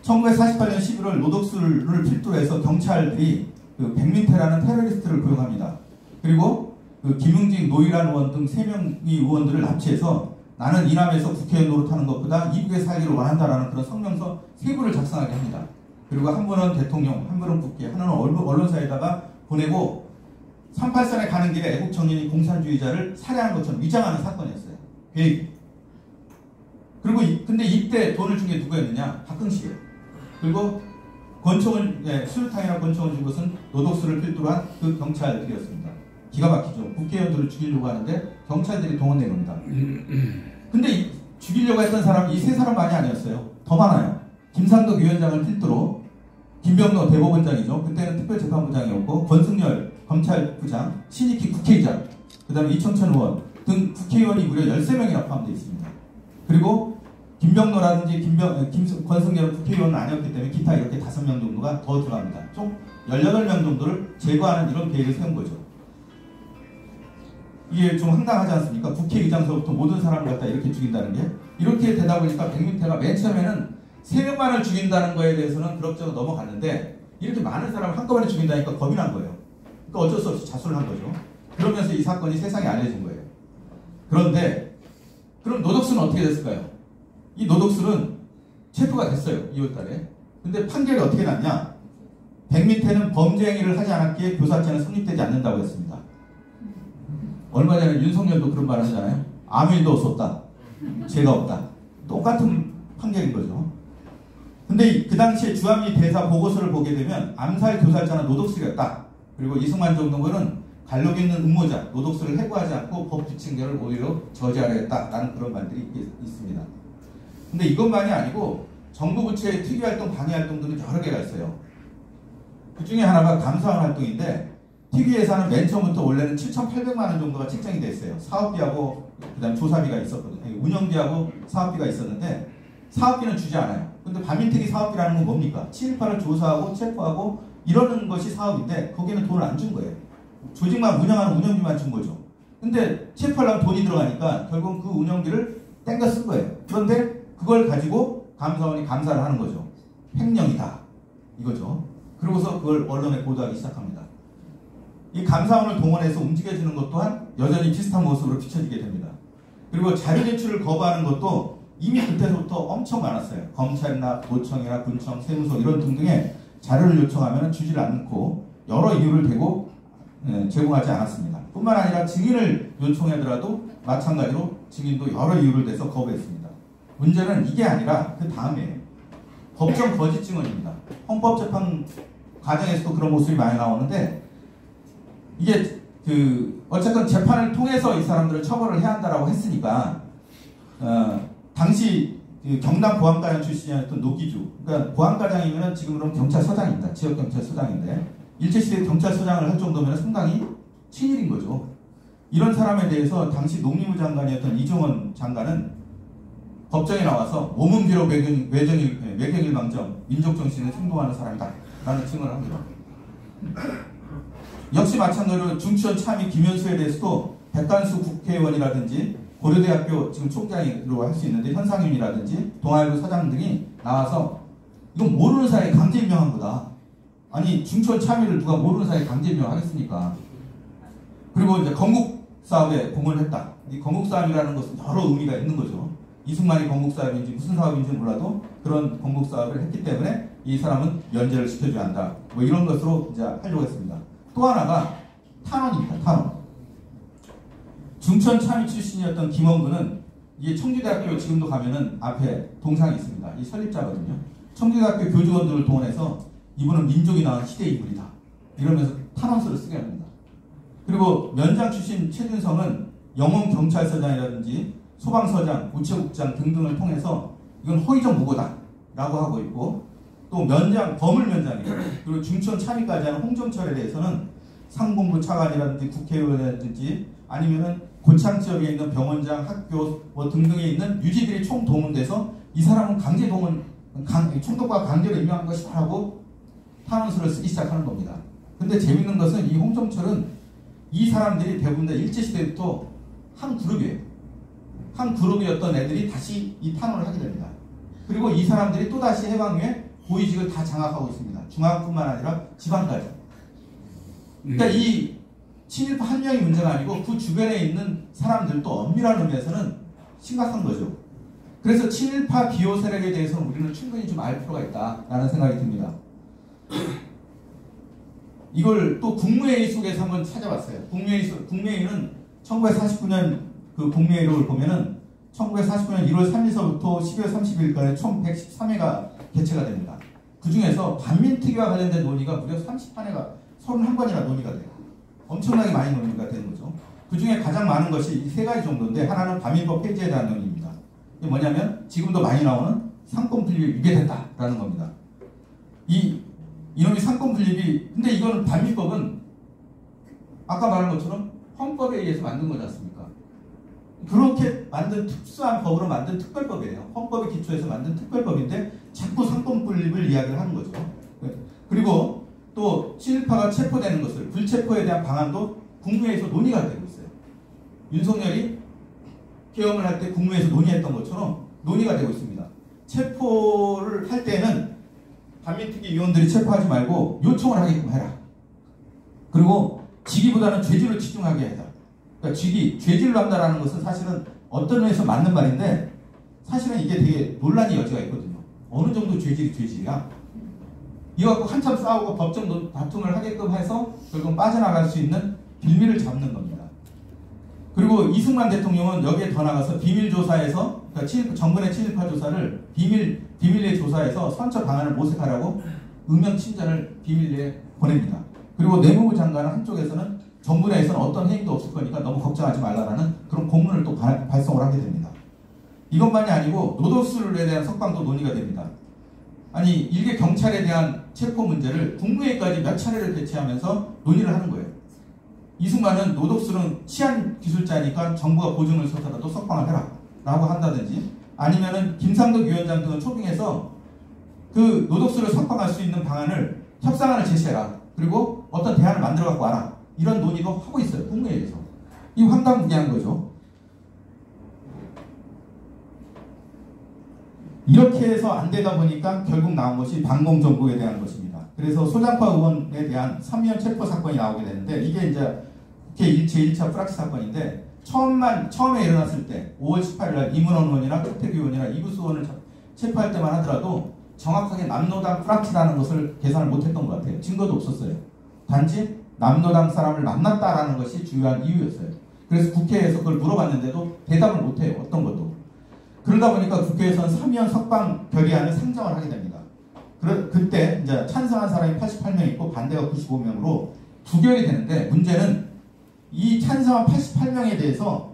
1948년 11월 노덕수를 필두로 해서 경찰들이 백민태라는 테러리스트를 고용합니다. 그리고 김흥직, 노일한 의원 등 3명의 의원들을 납치해서 나는 이남에서 국회의원 노릇하는 것보다 이북에 살기를 원한다라는 그런 성명서 3부를 작성하게 합니다. 그리고 한 분은 대통령, 한 분은 국회, 하나는 언론사에다가 보내고 38선에 가는 길에 애국청년이 공산주의자를 살해하는 것처럼 위장하는 사건이었어요. 그리고 근데 이때 돈을 준 게 누구였느냐? 박흥식이에요. 그리고 수류탄이나 권총을 준 것은 노덕수를 필두로 한 그 경찰들이었습니다. 기가 막히죠. 국회의원들을 죽이려고 하는데 경찰들이 동원된 겁니다. 근데 죽이려고 했던 사람은 이 3사람만이 아니었어요. 더 많아요. 김상덕 위원장을 필두로 김병로 대법원장이죠. 그때는 특별재판부장이었고 권승열 검찰부장, 신익희 국회의장, 그 다음에 이청천 의원 등 국회의원이 무려 13명이나 포함되어 있습니다. 그리고 김병로라든지 권승열은 국회의원은 아니었기 때문에 기타 이렇게 5명 정도가 더 들어갑니다. 총 18명 정도를 제거하는 이런 계획을 세운 거죠. 이게 좀 황당하지 않습니까? 국회의장서부터 모든 사람을 갖다 이렇게 죽인다는 게. 이렇게 되다 보니까 백민태가 맨 처음에는 3명만을 죽인다는 거에 대해서는 그럭저럭 넘어갔는데 이렇게 많은 사람을 한꺼번에 죽인다니까 겁이 난 거예요. 그러니까 어쩔 수 없이 자수를 한 거죠. 그러면서 이 사건이 세상에 알려진 거예요. 그런데 그럼 노덕수는 어떻게 됐을까요? 이 노덕수는 체포가 됐어요. 2월달에. 근데 판결이 어떻게 났냐? 백민태는 범죄 행위를 하지 않았기에 교사죄는 성립되지 않는다고 했습니다. 얼마 전에 윤석열도 그런 말 하잖아요. 아무 일도 없었다. 죄가 없다. 똑같은 판결인 거죠. 근데 그 당시에 주한미 대사 보고서를 보게 되면 암살 교살자는 노덕수였다. 그리고 이승만 정도는 갈록 있는 음모자, 노덕수를 해고하지 않고 법 규칙대로 오히려 저지하려 했다라는 그런 말들이 있습니다. 근데 이것만이 아니고 정부 부처의 특이활동, 방해활동들은 여러 개가 있어요. 그 중에 하나가 감사원 활동인데 특위 예산은 맨 처음부터 원래는 7,800만 원 정도가 책정이 됐어요. 사업비하고 그다음 조사비가 있었거든요. 운영비하고 사업비가 있었는데 사업비는 주지 않아요. 근데 반민특위 사업비라는 건 뭡니까? 7.18을 조사하고 체포하고 이러는 것이 사업인데 거기는 돈을 안 준 거예요. 조직만 운영하는 운영비만 준 거죠. 근데 체포하려면 돈이 들어가니까 결국은 그 운영비를 땡겨 쓴 거예요. 그런데 그걸 가지고 감사원이 감사를 하는 거죠. 횡령이다 이거죠. 그러고서 그걸 언론에 보도하기 시작합니다. 이 감사원을 동원해서 움직여주는 것 또한 여전히 비슷한 모습으로 비춰지게 됩니다. 그리고 자료 제출을 거부하는 것도 이미 그때부터 엄청 많았어요. 검찰이나 도청이나 군청, 세무서 이런 등등의 자료를 요청하면 주지를 않고 여러 이유를 대고 제공하지 않았습니다. 뿐만 아니라 증인을 요청하더라도 마찬가지로 증인도 여러 이유를 대서 거부했습니다. 문제는 이게 아니라 그 다음에 법정 거짓 증언입니다. 헌법재판 과정에서도 그런 모습이 많이 나오는데 이게 어쨌든 재판을 통해서 이 사람들을 처벌을 해야 한다라고 했으니까 당시 경남 보안과장 출신이었던 노기주, 그러니까 보안과장이면 지금은 경찰서장입니다. 지역경찰서장인데 일제시대 경찰서장을 할 정도면 상당히 친일인 거죠. 이런 사람에 대해서 당시 농림부 장관이었던 이종원 장관은 법정에 나와서 몸은 비록 외경일망정 민족정신을 생동하는 사람이다 라는 증언을 합니다. 역시 마찬가지로 중추원 참의 김현수에 대해서도 백관수 국회의원이라든지 고려대학교 지금 총장으로 할 수 있는데 현상윤이라든지 동아일보 사장 등이 나와서 이건 모르는 사이에 강제 임명한 거다. 아니 중추원 참의를 누가 모르는 사이에 강제 임명하겠습니까? 그리고 이제 건국사업에 공헌을 했다. 이 건국사업이라는 것은 여러 의미가 있는 거죠. 이승만이 건국사업인지 무슨 사업인지 몰라도 그런 건국사업을 했기 때문에 이 사람은 면제를 시켜줘야 한다. 뭐 이런 것으로 이제 하려고 했습니다. 또 하나가 탄원입니다. 탄원. 중천 참의 출신이었던 김원근은 이게 청주대학교 지금도 가면은 앞에 동상이 있습니다. 이 설립자거든요. 청주대학교 교직원들을 동원해서 이분은 민족이 낳은 시대 인물이다. 이러면서 탄원서를 쓰게 합니다. 그리고 면장 출신 최준성은 영흥경찰서장이라든지 소방서장, 우체국장 등등을 통해서 이건 허위적 무고다 라고 하고 있고 또 면장, 버물면장이에요. 그리고 중천 참의까지 하는 홍정철에 대해서는 상공부 차관이라든지 국회의원이라든지 아니면은 고창 지역에 있는 병원장, 학교 뭐 등등에 있는 유지들이 총동원돼서 이 사람은 강제동원, 총독과 강제로 임명한 것이다 하고 탄원서를 쓰기 시작하는 겁니다. 근데 재밌는 것은 이 홍정철은 이 사람들이 대부분 다 일제시대부터 한 그룹이에요. 한 그룹이었던 애들이 다시 이 탄원을 하게 됩니다. 그리고 이 사람들이 또다시 해방 후에 고위직을 다 장악하고 있습니다. 중앙뿐만 아니라 지방까지. 그러니까 이 친일파 한 명이 문제가 아니고 그 주변에 있는 사람들도 엄밀한 의미에서는 심각한 거죠. 그래서 친일파 기호 세력에 대해서는 우리는 충분히 좀 알 필요가 있다라는 생각이 듭니다. 이걸 또 국무회의 속에서 한번 찾아봤어요. 국무회의는 1949년 그 국무회의록을 보면은 1949년 1월 3일서부터 12월 30일까지 총 113회가 개최가 됩니다. 그 중에서 반민특위와 관련된 논의가 무려 31회가 31번이나 논의가 돼요. 엄청나게 많이 논의가 되는 거죠. 그 중에 가장 많은 것이 이 세 가지 정도인데 하나는 반민법 폐지에 대한 논의입니다. 이게 뭐냐면 지금도 많이 나오는 상권 분립이 위배됐다라는 겁니다. 이놈이 상권 분립이 근데 이거는 반민법은 아까 말한 것처럼 헌법에 의해서 만든 거지 않습니까? 그렇게 만든 특수한 법으로 만든 특별법이에요. 헌법에 기초해서 만든 특별법인데 자꾸 상권 분립을 이야기를 하는 거죠. 그리고 또 친일파가 체포되는 것을 불체포에 대한 방안도 국무회에서 논의가 되고 있어요. 윤석열이 계엄을 할 때 국무회에서 논의했던 것처럼 논의가 되고 있습니다. 체포를 할 때는 반민특위 위원들이 체포하지 말고 요청을 하게끔 해라. 그리고 직위보다는 죄질로 집중하게 해라. 그러니까 죄질로 한다라는 것은 사실은 어떤 면에서 맞는 말인데 사실은 이게 되게 논란의 여지가 있거든요. 어느 정도 죄질이 죄질이야. 이거 갖고 한참 싸우고 법정 다툼을 하게끔 해서 결국 빠져나갈 수 있는 빌미를 잡는 겁니다. 그리고 이승만 대통령은 여기에 더 나가서 비밀조사에서 그러니까 정권의 친일파 조사를 비밀리에 조사해서 선처 방안을 모색하라고 의명 친전을 비밀리에 보냅니다. 그리고 내무부 장관은 한쪽에서는 정부 내에서는 어떤 행위도 없을 거니까 너무 걱정하지 말라라는 그런 공문을 또 발송을 하게 됩니다. 이것만이 아니고 노도술에 대한 석방도 논의가 됩니다. 아니 일개 경찰에 대한 체포 문제를 국무회의까지 몇 차례를 개최하면서 논의를 하는 거예요. 이승만은 노덕수는 치안 기술자니까 정부가 보증을 서서라도 석방을 해라 라고 한다든지, 아니면은 김상덕 위원장 등을 초빙해서 그 노덕수를 석방할 수 있는 방안을, 협상안을 제시해라, 그리고 어떤 대안을 만들어 갖고 와라, 이런 논의도 하고 있어요. 국무회의에서. 이 황당무계한 거죠. 이렇게 해서 안 되다 보니까 결국 나온 것이 반공정부에 대한 것입니다. 그래서 소장파 의원에 대한 3년 체포 사건이 나오게 되는데, 이게 이제 국회 제1차 프락치 사건인데, 처음에 일어났을 때 5월 18일 날 이문원 의원이나 최태규 의원이나 이부수 의원을 체포할 때만 하더라도 정확하게 남노당 프락치라는 것을 계산을 못했던 것 같아요. 증거도 없었어요. 단지 남노당 사람을 만났다라는 것이 주요한 이유였어요. 그래서 국회에서 그걸 물어봤는데도 대답을 못해요. 어떤 것도. 그러다 보니까 국회에서는 3년 석방 결의안을 상정을 하게 됩니다. 그때 이제 찬성한 사람이 88명 있고 반대가 95명으로 부결이 되는데, 문제는 이 찬성한 88명에 대해서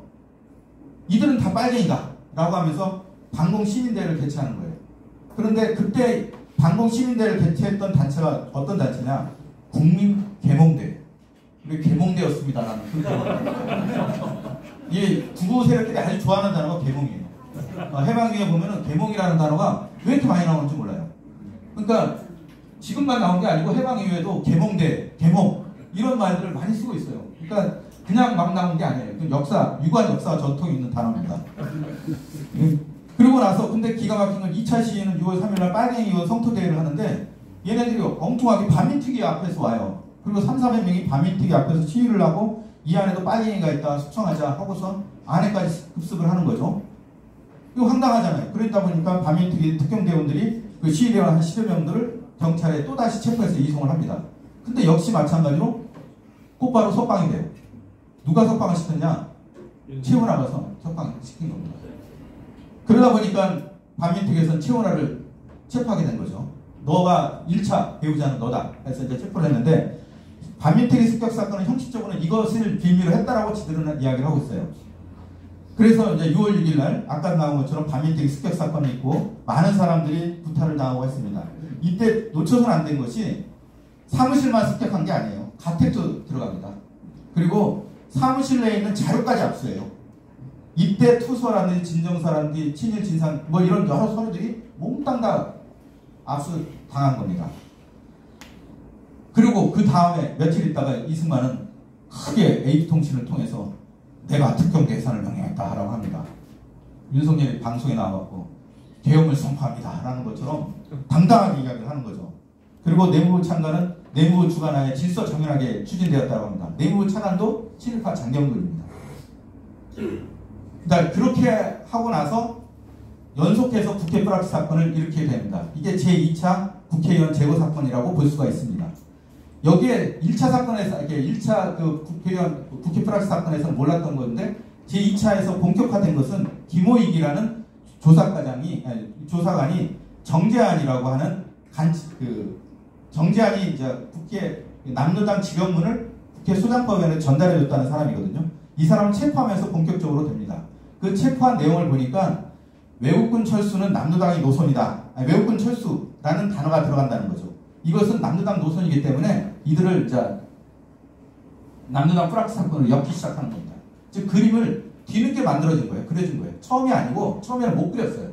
이들은 다 빨갱이다 라고 하면서 반공시민대회를 개최하는 거예요. 그런데 그때 반공시민대회를 개최했던 단체가 어떤 단체냐? 국민계몽대. 우리 계몽대였습니다라는 이 구구 세력들이 아주 좋아하는 단어가 계몽이에요. 해방위에 보면은 계몽이라는 단어가 왜 이렇게 많이 나오는지 몰라요. 그러니까 지금만 나온 게 아니고 해방 이후에도 계몽대, 계몽 이런 말들을 많이 쓰고 있어요. 그러니까 그냥 막 나온 게 아니에요. 유구한 역사와 전통이 있는 단어입니다. 그리고 나서 근데 기가 막힌 건 2차 시위는 6월 3일날 빨갱이 의원 성토대회를 하는데, 얘네들이 엉뚱하게 반민특위 앞에서 와요. 그리고 300~400명이 반민특위 앞에서 시위를 하고, 이 안에도 빨갱이가 있다 수청하자 하고서 안에까지 급습을 하는 거죠. 이거 황당하잖아요. 그러다 보니까 반민특위 특경대원들이 그 시위대원 한 10여 명들을 경찰에 또다시 체포해서 이송을 합니다. 근데 역시 마찬가지로 곧바로 석방이 돼요. 누가 석방을 시켰냐? 최은하가 석방을 시킨 겁니다. 그러다 보니까 반민특위에서는 최은하를 체포하게 된 거죠. 너가 1차 배우자는 너다 해서 이제 체포를 했는데, 반민특위 습격 사건은 형식적으로는 이것을 빌미로 했다라고 지들은 이야기를 하고 있어요. 그래서 이제 6월 6일 날 아까 나온 것처럼 반민특위 습격 사건이 있고 많은 사람들이 구타를 당하고 했습니다. 이때 놓쳐서는 안 된 것이 사무실만 습격한 게 아니에요. 가택도 들어갑니다. 그리고 사무실 내에 있는 자료까지 압수해요. 이때 투서라든지 진정서라든지 친일 진상 뭐 이런 여러 서류들이 몽땅 다 압수 당한 겁니다. 그리고 그 다음에 며칠 있다가 이승만은 크게 AP통신을 통해서 내가 특경 대선을 명령했다라고 합니다. 윤석열이 방송에 나와갖고 계엄을 선포합니다 라는 것처럼 당당하게 이야기를 하는 거죠. 그리고 내무부 창간은 내무부 주관하에 질서 정연하게 추진되었다고 합니다. 내무부 차관도 친일파 장경들입니다. 그렇게 하고 나서 연속해서 국회 프락치 사건을 일으키게 됩니다. 이게 제2차 국회의원 제거 사건이라고 볼 수가 있습니다. 여기에 1차 사건에서, 1차 그 국회 프락치 사건에서는 몰랐던 건데, 제2차에서 본격화된 것은 김호익이라는 조사관이 정재환이라고 하는 정재환이 이제 국회 남노당 지령문을 국회 소장법위원회에 전달해줬다는 사람이거든요. 이 사람을 체포하면서 본격적으로 됩니다. 그 체포한 내용을 보니까 외국군 철수는 남노당의 노선이다. 외국군 철수라는 단어가 들어간다는 거죠. 이것은 남노당 노선이기 때문에 이들을 이제 남노당 프락치 사건을 엮기 시작하는 겁니다. 즉 그림을 뒤늦게 만들어진 거예요. 그려진 거예요. 처음이 아니고 처음에는 못 그렸어요.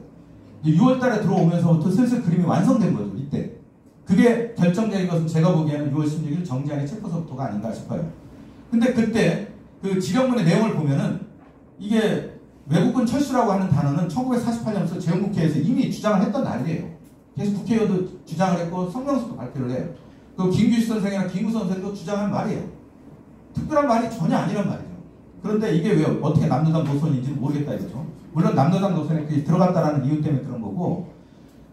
6월 달에 들어오면서부터 슬슬 그림이 완성된 거죠. 이때. 그게 결정적인 것은 제가 보기에는 6월 16일 정재환의 체포서부터가 아닌가 싶어요. 근데 그때 그 지령문의 내용을 보면은 이게 외국군 철수라고 하는 단어는 1948년부터 재헌국회에서 이미 주장을 했던 날이에요. 계속 국회의원도 주장을 했고 성명서도 발표를 해요. 그 김규식 선생이나 김구 선생도 주장한 말이에요. 특별한 말이 전혀 아니란 말이죠. 그런데 이게 왜 어떻게 남노당 노선인지는 모르겠다 이거죠. 물론 남노당 노선에 들어갔다라는 이유 때문에 그런 거고,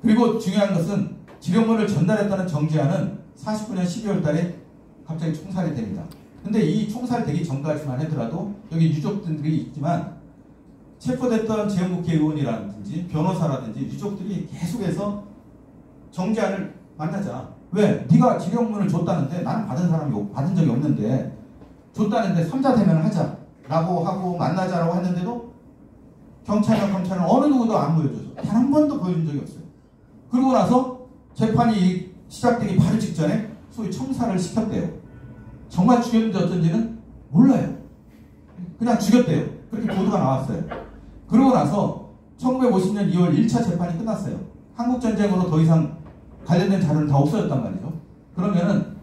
그리고 중요한 것은 지령문을 전달했다는 정재환은 49년 12월 달에 갑자기 총살이 됩니다. 근데 이 총살되기 전까지만 하더라도 여기 유족들이 있지만 체포됐던 재헌국회의원이라든지 변호사라든지 유족들이 계속해서 정재환을 만나자. 왜? 네가 지령문을 줬다는데 나는 받은 적이 없는데 줬다는데 3자 대면을 하자 라고 하고 만나자라고 했는데도 경찰은 어느 누구도 안 보여줘서 단 한 번도 보여준 적이 없어요. 그러고 나서 재판이 시작되기 바로 직전에 소위 청사를 시켰대요. 정말 죽였는지 어쩐지는 몰라요. 그냥 죽였대요. 그렇게 보도가 나왔어요. 그러고 나서 1950년 2월 1차 재판이 끝났어요. 한국전쟁으로 더 이상 관련된 자료는 다 없어졌단 말이죠. 그러면은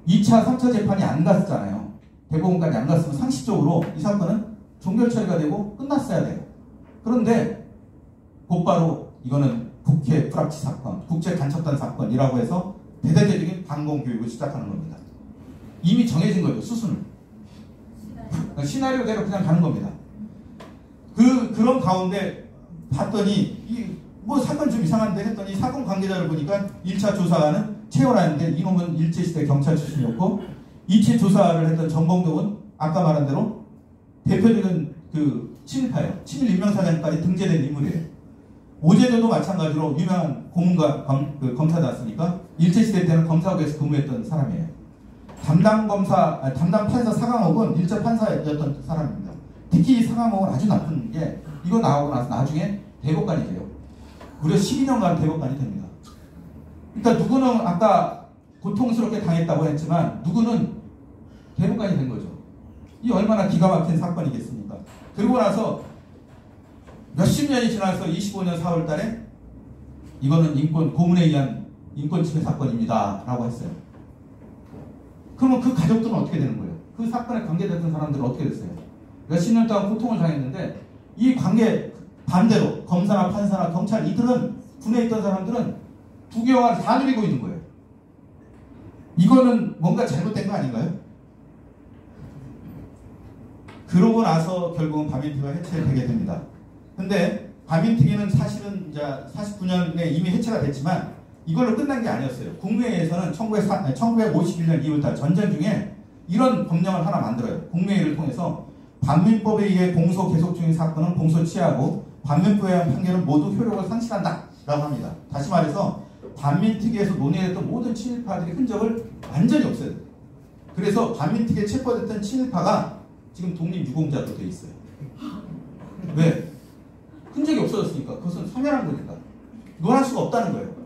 2차, 3차 재판이 안 갔잖아요. 대법원까지 안 갔으면 상식적으로 이 사건은 종결 처리가 되고 끝났어야 돼요. 그런데 곧바로 이거는 국회 프락치 사건, 국제 간첩단 사건이라고 해서 대대적인 방공 교육을 시작하는 겁니다. 이미 정해진 거죠, 수순을. 시나리오대로 그냥 가는 겁니다. 그런 가운데 봤더니 뭐 사건 좀 이상한데 했더니 사건 관계자를 보니까 1차 조사관은 최연아인데 이놈은 일제시대 경찰 출신이었고 2차 조사를 했던 정봉동은 아까 말한 대로 대표적인 그 친일파예요. 친일 유명사장까지 등재된 인물이에요. 오재도도 마찬가지로 유명한 고문과 검사지 않습니까? 일제시대 때는 검사국에서 근무했던 사람이에요. 담당 판사 사강옥은 일제 판사였던 사람입니다. 특히 이 사강옥은 아주 나쁜 게 이거 나오고 나서 나중에 대법관이 돼요. 무려 12년간 대법관이 됩니다. 그러니까 누구는 아까 고통스럽게 당했다고 했지만 누구는 대법관이 된 거죠. 이 얼마나 기가 막힌 사건이겠습니까? 그리고 나서 몇십 년이 지나서 25년 4월 달에 이거는 고문에 의한 인권침해 사건입니다. 라고 했어요. 그러면 그 가족들은 어떻게 되는 거예요? 그 사건에 관계됐던 사람들은 어떻게 됐어요? 몇십 년 동안 고통을 당했는데 이 관계 반대로 검사나 판사나 경찰 이들은 군에 있던 사람들은 부귀영화를 다 누리고 있는 거예요. 이거는 뭔가 잘못된 거 아닌가요? 그러고 나서 결국은 밤인특위가 해체되게 됩니다. 근데 밤인특위는 사실은 이제 49년에 이미 해체가 됐지만 이걸로 끝난 게 아니었어요. 국무회의에서는 1951년 2월달 전쟁 중에 이런 법령을 하나 만들어요. 국무회의를 통해서 반민법에 의해 공소 계속 중인 사건은 공소 취하고 반민법에 의한 판결은 모두 효력을 상실한다 라고 합니다. 다시 말해서 반민특위에서 논의했던 모든 친일파들의 흔적을 완전히 없애요. 그래서 반민특위에 체포됐던 친일파가 지금 독립유공자로 되어 있어요. 왜? 흔적이 없어졌으니까. 그것은 사면한 거니까. 논할 수가 없다는 거예요.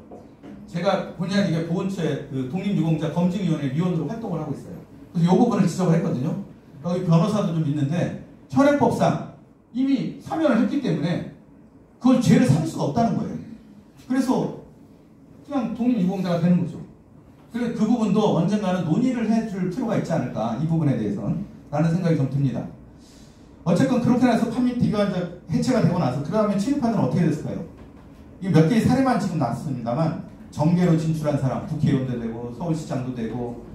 제가 본의 아니게 보훈처에 그 독립유공자 검증위원회 위원으로 활동을 하고 있어요. 그래서 이 부분을 지적을 했거든요. 여기 변호사도 좀 있는데 현행법상 이미 사면을 했기 때문에 그걸 죄를 삼을 수가 없다는 거예요. 그래서 그냥 독립유공자가 되는 거죠. 그래서 그 부분도 언젠가는 논의를 해줄 필요가 있지 않을까, 이 부분에 대해서는 라는 생각이 좀 듭니다. 어쨌건 그렇게 해서 판민특위가 이제 해체가 되고 나서 그 다음에 친일파는 어떻게 됐을까요? 이 몇 개의 사례만 지금 나왔습니다만 정계로 진출한 사람, 국회의원도 되고 서울시장도 되고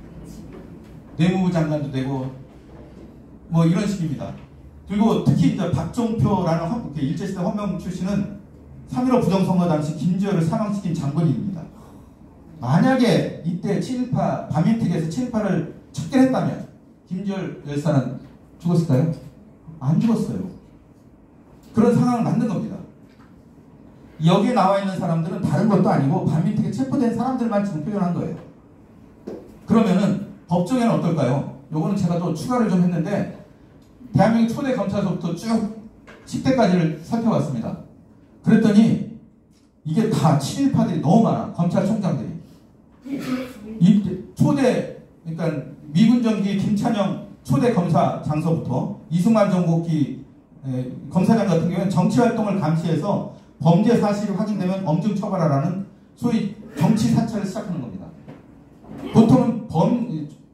내무부 장관도 되고 뭐 이런 식입니다. 그리고 특히 이제 박종표라는 일제시대 헌병 출신은 3.15 부정선거 당시 김주열을 사망시킨 장본인입니다. 만약에 이때 친일파, 밤인특위에서 친일파를 척결했다면 김주열 열사는 죽었을까요? 안 죽었어요. 그런 상황을 만든 겁니다. 여기에 나와 있는 사람들은 다른 것도 아니고 반민특위에 체포된 사람들만 지금 표현한 거예요. 그러면은 법정에는 어떨까요? 요거는 제가 또 추가를 좀 했는데 대한민국 초대 검찰서부터 쭉 10대까지를 살펴봤습니다. 그랬더니 이게 다 친일파들이 너무 많아. 검찰총장들이. 이 초대, 그러니까 미군정기 김찬영 초대 검사 장서부터 이승만 정국기 검사장 같은 경우는 정치활동을 감시해서 범죄 사실이 확인되면 엄중 처벌하라는 소위 정치 사찰을 시작하는 겁니다. 보통은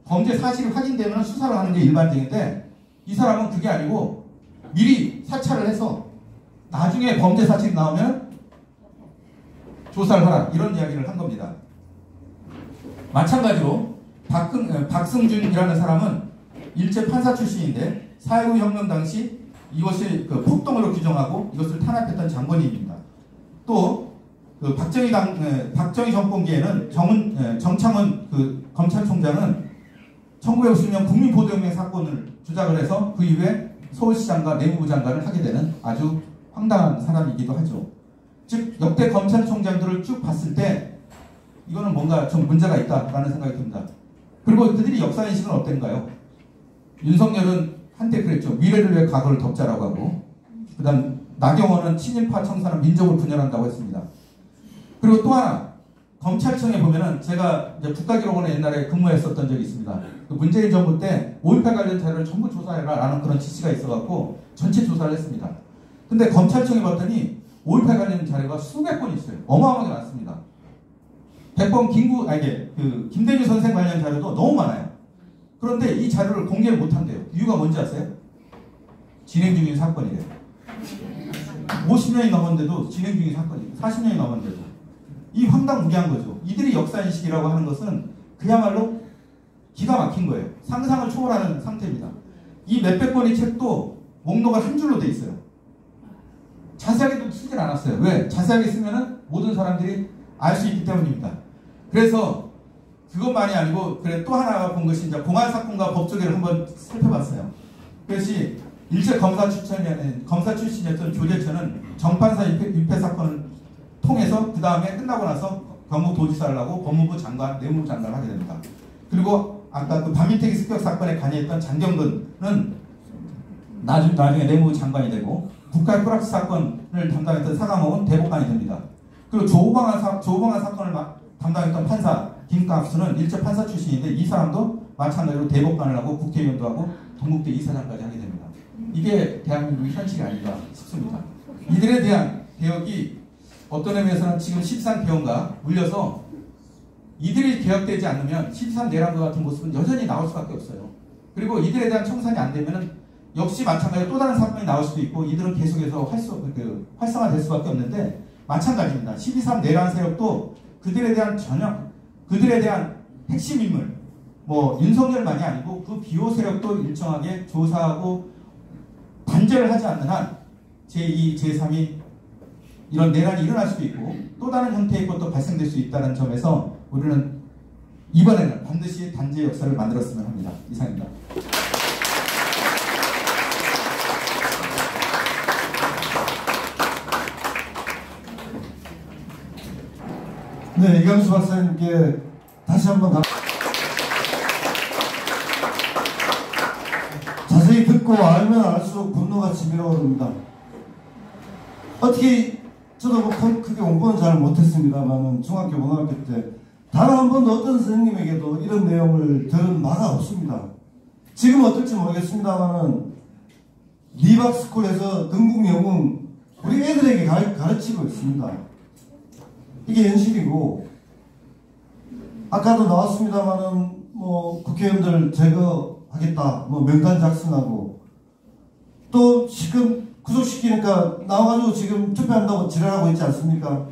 범죄 사실이 확인되면 수사를 하는 게 일반적인데 이 사람은 그게 아니고 미리 사찰을 해서 나중에 범죄 사실이 나오면 조사를 하라, 이런 이야기를 한 겁니다. 마찬가지로 박승준이라는 사람은 일제 판사 출신인데 4.19 혁명 당시 이것을 그 폭동으로 규정하고 이것을 탄압했던 장본인입니다. 또 그 박정희 정권기에는 정창훈 그 검찰총장은 1950년 국민보도혁명 사건을 주작을 해서 그 이후에 서울시장과 내무부 장관을 하게 되는 아주 황당한 사람이기도 하죠. 즉 역대 검찰총장들을 쭉 봤을 때 이거는 뭔가 좀 문제가 있다라는 생각이 듭니다. 그리고 그들이 역사인식은 어땠는가요? 윤석열은 한때 그랬죠. 미래를 위해 과거를 덮자라고 하고, 그 다음 나경원은 친일파 청산은 민족을 분열한다고 했습니다. 그리고 또 하나, 검찰청에 보면은 제가 이제 국가기록원에 옛날에 근무했었던 적이 있습니다. 그 문재인 정부 때 5.18 관련 자료를 전부 조사해라라는 그런 지시가 있어갖고 전체 조사를 했습니다. 근데 검찰청에 봤더니 5.18 관련 자료가 수백 건 있어요. 어마어마하게 많습니다. 백범 김대중 선생 관련 자료도 너무 많아요. 그런데 이 자료를 공개를 못한대요. 이유가 뭔지 아세요? 진행 중인 사건이래요. 50년이 넘었는데도 진행 중인 사건이에요. 40년이 넘었는데도. 이 황당무계한 거죠. 이들이 역사인식이라고 하는 것은 그야말로 기가 막힌 거예요. 상상을 초월하는 상태입니다. 이 몇백 권의 책도 목록을 한 줄로 돼 있어요. 자세하게도 쓰질 않았어요. 왜? 자세하게 쓰면은 모든 사람들이 알 수 있기 때문입니다. 그래서 그것만이 아니고 그래 또 하나 본 것이 이제 공안사건과 법조계를 한번 살펴봤어요. 그것이 일제 검사 출신이었던 조재천은 정판사 유폐 사건을 통해서 그 다음에 끝나고 나서 경북도지사를 하고 법무부 장관, 내무부 장관을 하게 됩니다. 그리고 아까 그 반민특위 습격 사건에 관여했던 장경근은 나중에 내무부 장관이 되고 국가의 프락스 사건을 담당했던 사감옥은 대법관이 됩니다. 그리고 조호방한 사건을 담당했던 판사 김갑수는 일제 판사 출신인데 이 사람도 마찬가지로 대법관을 하고 국회의원도 하고 동국대 이사장까지 하게 됩니다. 이게 대한민국의 현실이 아닌가 싶습니다. 이들에 대한 개혁이 어떤 의미에서는 지금 13개헌과 물려서 이들이 개혁되지 않으면 13내란과 같은 모습은 여전히 나올 수밖에 없어요. 그리고 이들에 대한 청산이 안 되면 역시 마찬가지로 또 다른 사건이 나올 수도 있고 이들은 계속해서 활성화될 수밖에 없는데 마찬가지입니다. 12.3 내란 세력도 그들에 대한 핵심 인물, 뭐 윤석열만이 아니고 그 비호 세력도 일정하게 조사하고 단죄를 하지 않는 한 제2, 제3이 이런 내란이 일어날 수도 있고 또 다른 형태의 것도 발생될 수 있다는 점에서 우리는 이번에는 반드시 단죄 역사를 만들었으면 합니다. 이상입니다. 네, 이광수 박사님께 다시 한번 자세히 듣고 알면 알수록 분노가 치밀어 오릅니다. 어떻게 저도 뭐 크게 공부는 잘 못했습니다만 중학교, 고등학교 때 단 한 번도 어떤 선생님에게도 이런 내용을 들은 바가 없습니다. 지금 어떨지 모르겠습니다만 리박스쿨에서 등국 영웅 우리 애들에게 가르치고 있습니다. 이게 현실이고 아까도 나왔습니다만은 뭐 국회의원들 제거하겠다, 뭐 명단 작성하고 또 지금 구속시키니까 나와가지고 지금 투표한다고 지랄하고 있지 않습니까?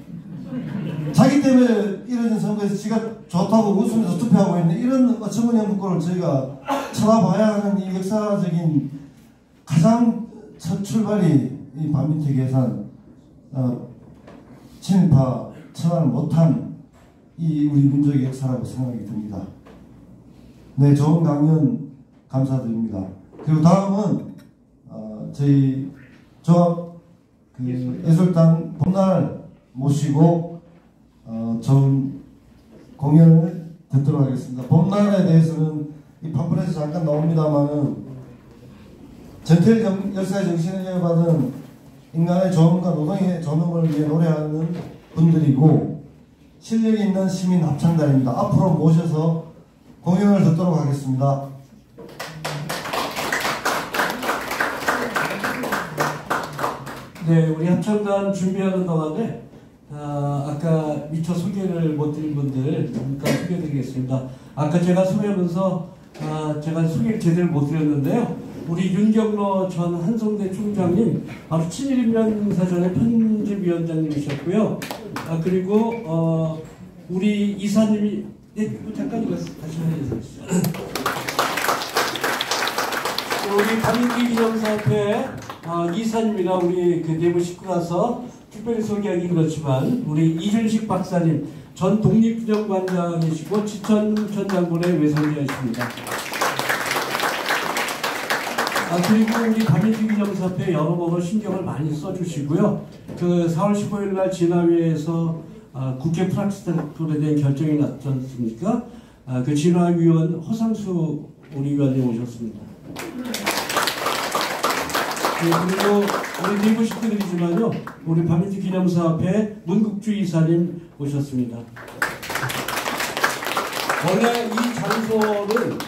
자기 때문에 이런 선거에서 지가 좋다고 웃으면서 투표하고 있는 이런 어처구니없는 꼴을 저희가 쳐다봐야 하는 이 역사적인 가장 첫 출발이 이 반민특위 예산 친일파 처단을 못한 이 우리 민족의 역사라고 생각이 듭니다. 네, 좋은 강연 감사드립니다. 그리고 다음은 저희 조합 예술단 봄날 모시고 좋은 공연을 듣도록 하겠습니다. 봄날에 대해서는 이 팜플렛에 잠깐 나옵니다만은 전태일 열사의 정신을 이어받은 인간의 존엄과 노동의 존엄을 위해 노래하는 분들이고 실력이 있는 시민 합창단입니다. 앞으로 모셔서 공연을 듣도록 하겠습니다. 네, 우리 합창단 준비하는 동안에 아까 미처 소개를 못 드린 분들 잠깐 소개해드리겠습니다. 아까 제가 소개하면서 제가 소개를 제대로 못 드렸는데요. 우리 윤경로 전 한성대 총장님 바로 친일인명사전의 편집위원장님이셨고요. 그리고 우리 이사님이 잠깐 이거 다시 해주세요. 우리 반민특위 기념사업회 이사님이나 우리 그 내부 식구라서 특별히 소개하기 그렇지만 우리 이준식 박사님 전 독립기념관장이시고 지천천 장군의 외손녀이십니다. 그리고 우리 반민특위 기념사업회 여러모로 신경을 많이 써주시고요. 그 4월 15일 날 진화위에서 국회 프락스탄에 대한 결정이 났지 않습니까? 그 진화위원 허상수 우리 위원님 오셨습니다. 네, 그리고 우리 내부 식구들이지만요, 우리 반민특위 기념사업회 문국주 이사님 오셨습니다. 원래 이 장소는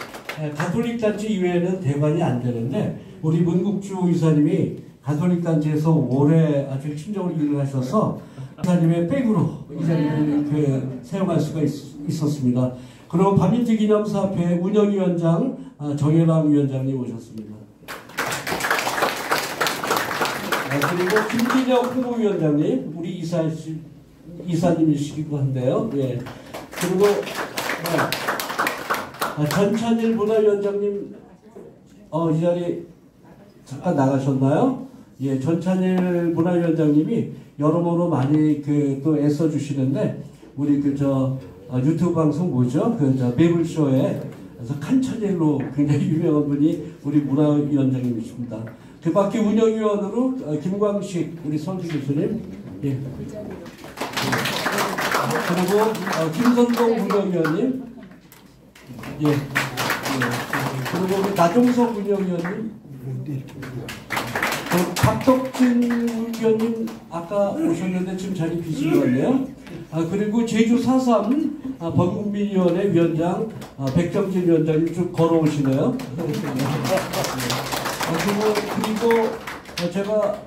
가톨릭 단체 이외에는 대관이 안 되는데 우리 문국주 이사님이 가톨릭 단체에서 오래 아주 핵심적으로 일을 하셔서 이사님의 백으로 이 자리를 사용할 수가 있었습니다. 그리고 바민트 기념사업회 운영위원장 정혜람 위원장님 오셨습니다. 그리고 김진혁 홍보위원장님, 우리 이사님이시기도 한데요. 예. 그리고 전찬일 문화위원장님, 이 자리 잠깐 나가셨나요? 예, 전찬일 문화위원장님이 여러모로 많이 또 애써 주시는데 우리 유튜브 방송 뭐죠? 매블쇼에 그래서 칸찬일로 굉장히 유명한 분이 우리 문화위원장님이십니다. 그 밖에 운영위원으로 김광식 우리 서울대 교수님, 예. 그리고 김선동 운영위원님, 예. 그리고 우리 나종석 운영위원님, 박덕진 위원님 아까 오셨는데 지금 자리 비신 것 같네요. 그리고 제주 4.3 범국민위원회 위원장 백정진 위원장님 쭉 걸어오시네요. 그리고 제가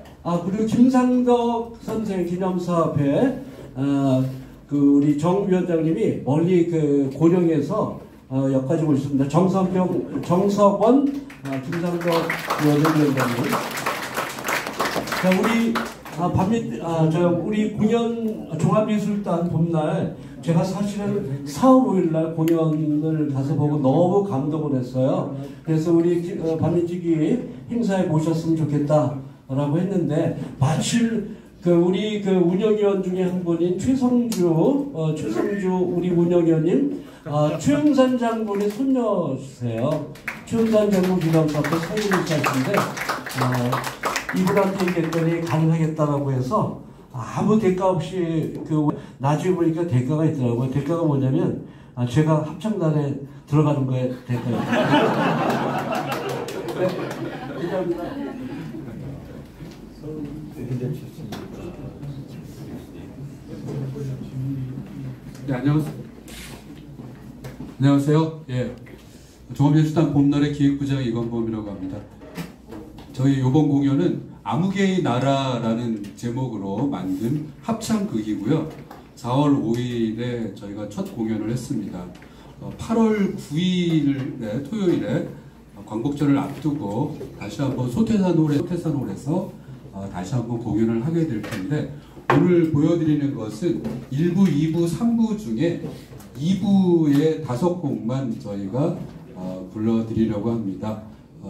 그리고 김상덕 선생 기념사업회 우리 정 위원장님이 멀리 고령에서 여기까지 오셨습니다. 정석원 김상덕 위원장님. 자, 우리 공연 종합예술단 봄날 제가 사실은 4월 5일날 공연을 가서 보고 너무 감동을 했어요. 그래서 우리 밤일지기 행사에 모셨으면 좋겠다라고 했는데 마침 우리 운영위원 중에 한 분인 최성주 우리 운영위원님 최은산 장군의 손녀세요. 최은산 장군 기념사업회 사회이사신데 이분한테 얘기했더니 가능하겠다라고 해서 아무 대가 없이 나중에 보니까 대가가 있더라고요. 대가가 뭐냐면 제가 합창단에 들어가는 거에 대가였어요. 네, 안녕하세요. 예, 종합예술단 봄날의 기획부장 이건범이라고 합니다. 저희 이번 공연은 암흑의 나라라는 제목으로 만든 합창극이고요. 4월 5일에 저희가 첫 공연을 했습니다. 8월 9일에 토요일에 광복절을 앞두고 다시 한번 소태산홀에서 다시 한번 공연을 하게 될 텐데 오늘 보여드리는 것은 1부, 2부, 3부 중에 2부의 5곡만 저희가 불러드리려고 합니다.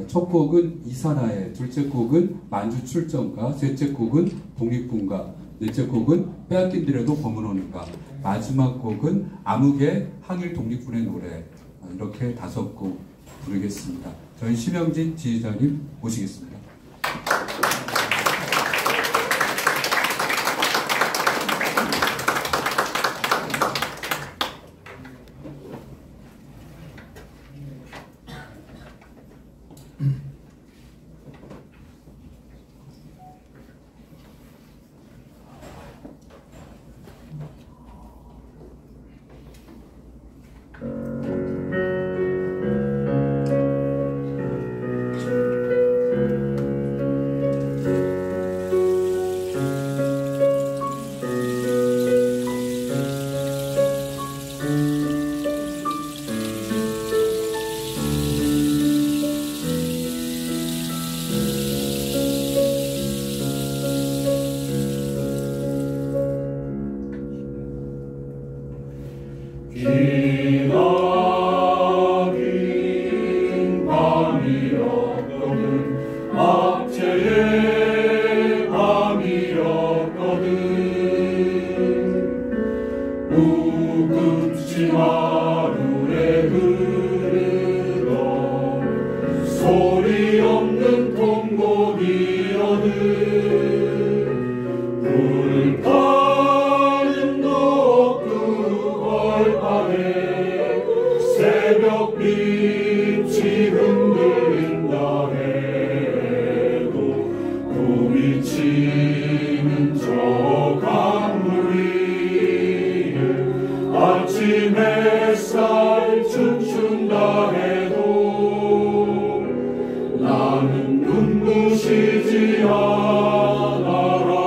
첫 곡은 이산화의, 둘째 곡은 만주 출정가, 셋째 곡은 독립군가, 넷째 곡은 빼앗긴들에도 검은 오는가, 마지막 곡은 암흑의 항일 독립군의 노래. 이렇게 5곡 부르겠습니다. 저희 심영진 지휘자님 모시겠습니다. 아침 햇살 나는 눈부시지 않아라.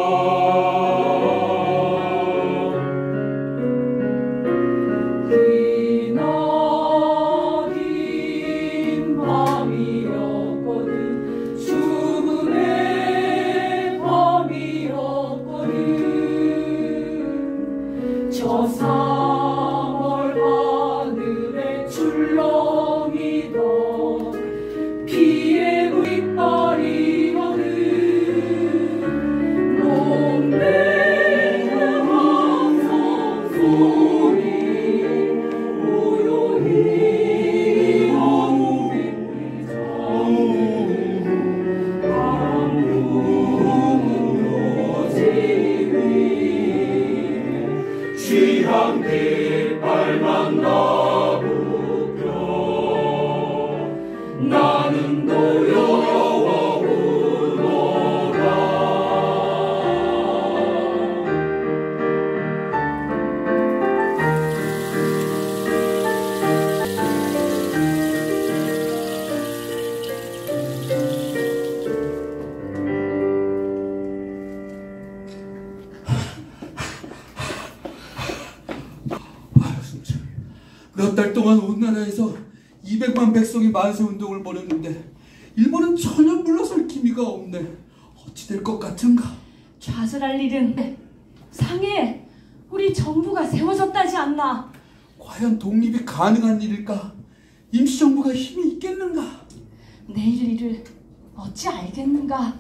기나긴 밤이었거든. 죽음의 밤이었거든. 저 사월 하늘에 출렁이던 비에 윗발이거든. 몸매는 항상 소리 우연히 어우비자 바람 부는 요지 위에 취한 깃발만 나부껴 나는 노여워오노라. 몇 달 동안 온 나라에서 200만 백성이 만세 운동을 벌였는데 일본은 전혀 물러설 기미가 없네. 어찌 될 것 같은가? 좌절할 일은 상해에 우리 정부가 세워졌다지 않나. 과연 독립이 가능한 일일까? 임시정부가 힘이 있겠는가? 내일 일을 어찌 알겠는가.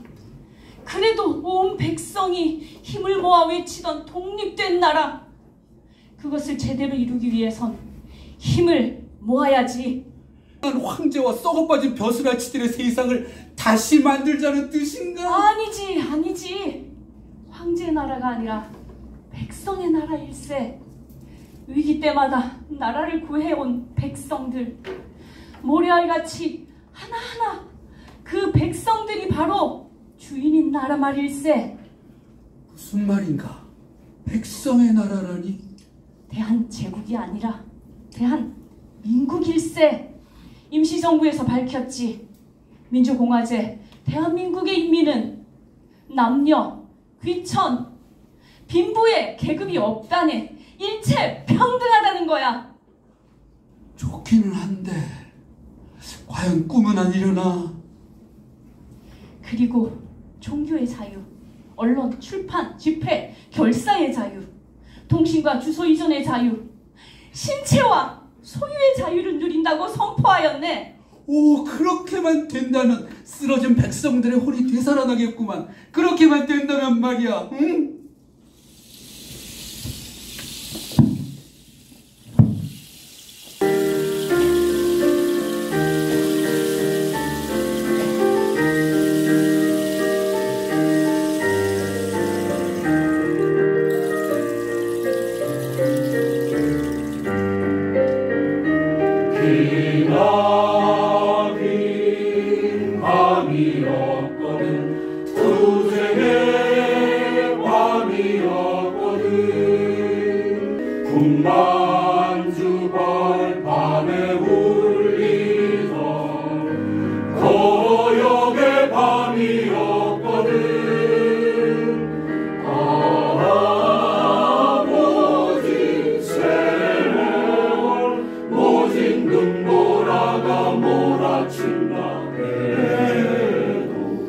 그래도 온 백성이 힘을 모아 외치던 독립된 나라, 그것을 제대로 이루기 위해선 힘을 모아야지. 황제와 썩어빠진 벼슬아치들의 세상을 다시 만들자는 뜻인가? 아니지. 황제의 나라가 아니라 백성의 나라일세. 위기 때마다 나라를 구해온 백성들, 모래알같이 하나하나 그 백성들이 바로 주인인 나라 말일세. 무슨 말인가? 백성의 나라라니? 대한제국이 아니라 대한민국일세. 임시정부에서 밝혔지. 민주공화제 대한민국의 인민은 남녀, 귀천, 빈부의 계급이 없다네. 일체 평등하다는 거야. 좋기는 한데 과연 꿈은 아니려나? 그리고 종교의 자유, 언론, 출판, 집회, 결사의 자유, 통신과 주소 이전의 자유, 신체와 소유의 자유를 누린다고 선포하였네. 오, 그렇게만 된다면 쓰러진 백성들의 혼이 되살아나겠구만. 그렇게만 된다면 말이야. 응? 기나긴 밤이었거든. 투쟁의 밤이었거든. 군만주벌 밤에 울리던 거역의 밤이었거든. 모진 세월 모진 눈보라가 몰아친다 해도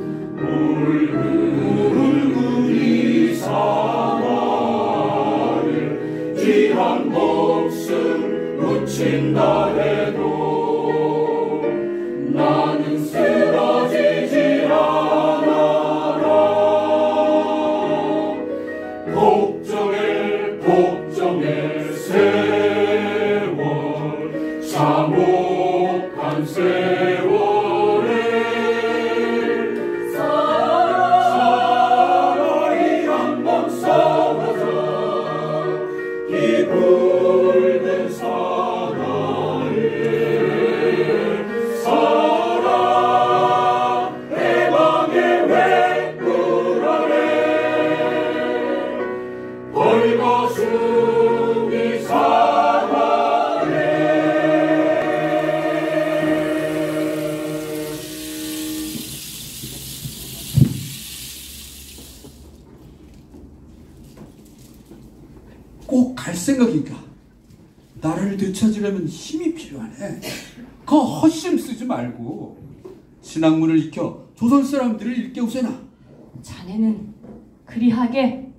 갈 생각인가? 나라를 되찾으려면 힘이 필요하네. 그 헛심 쓰지 말고 신학문을 익혀 조선 사람들을 일깨우세나. 자네는 그리하게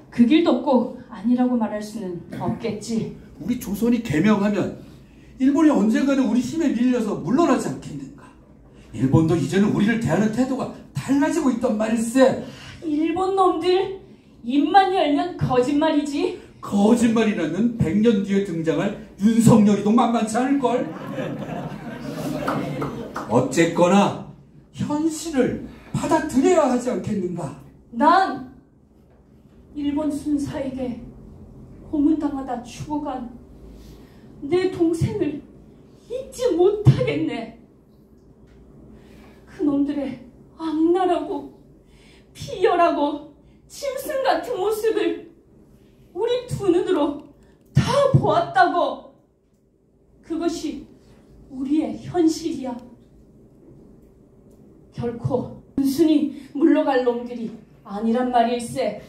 그 길도 없고 아니라고 말할 수는 없겠지. 우리 조선이 개명하면 일본이 언젠가는 우리 힘에 밀려서 물러나지 않겠는가. 일본도 이제는 우리를 대하는 태도가 달라지고 있단 말일세. 일본 놈들 입만 열면 거짓말이지. 거짓말이라면 100년 뒤에 등장할 윤석열이도 만만치 않을걸. 어쨌거나 현실을 받아들여야 하지 않겠는가. 난 일본 순사에게 고문당하다 죽어간 내 동생을 잊지 못하겠네. 그놈들의 악랄하고 비열하고 짐승 같은 모습을 우리 두 눈으로 다 보았다고. 그것이 우리의 현실이야. 결코 순순히 물러갈 놈들이 아니란 말일세.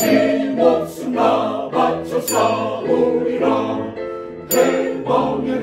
이 목숨 다 바쳐 싸우리라. 해방의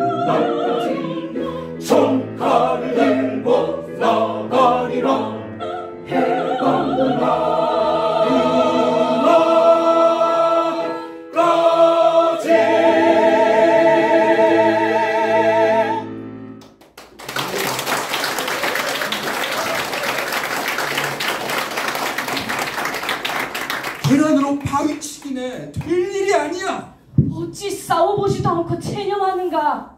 그날까지 총칼을 들고 나가리라. 해방의 계란으로 바위치기네. 될 일이 아니야. 어찌 싸워보지도 않고 체념하는가.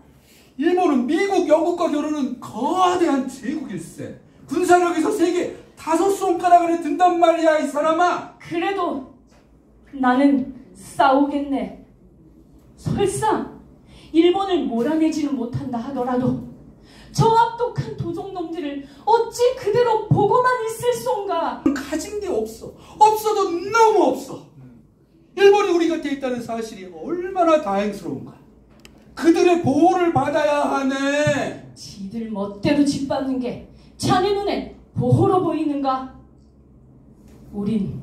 일본은 미국, 영국과 겨루는 거대한 제국일세. 군사력에서 세계 5손가락 안에 든단 말이야, 이 사람아. 그래도 나는 싸우겠네. 설사 일본을 몰아내지는 못한다 하더라도 저 악독한 도적놈들을 어찌 그대로 보고만 있을 손가. 가진 게 없어. 없어도 너무 없어. 일본이 우리 곁에 있다는 사실이 얼마나 다행스러운가. 그들의 보호를 받아야 하네. 지들 멋대로 짓밟는 게 자네 눈엔 보호로 보이는가? 우린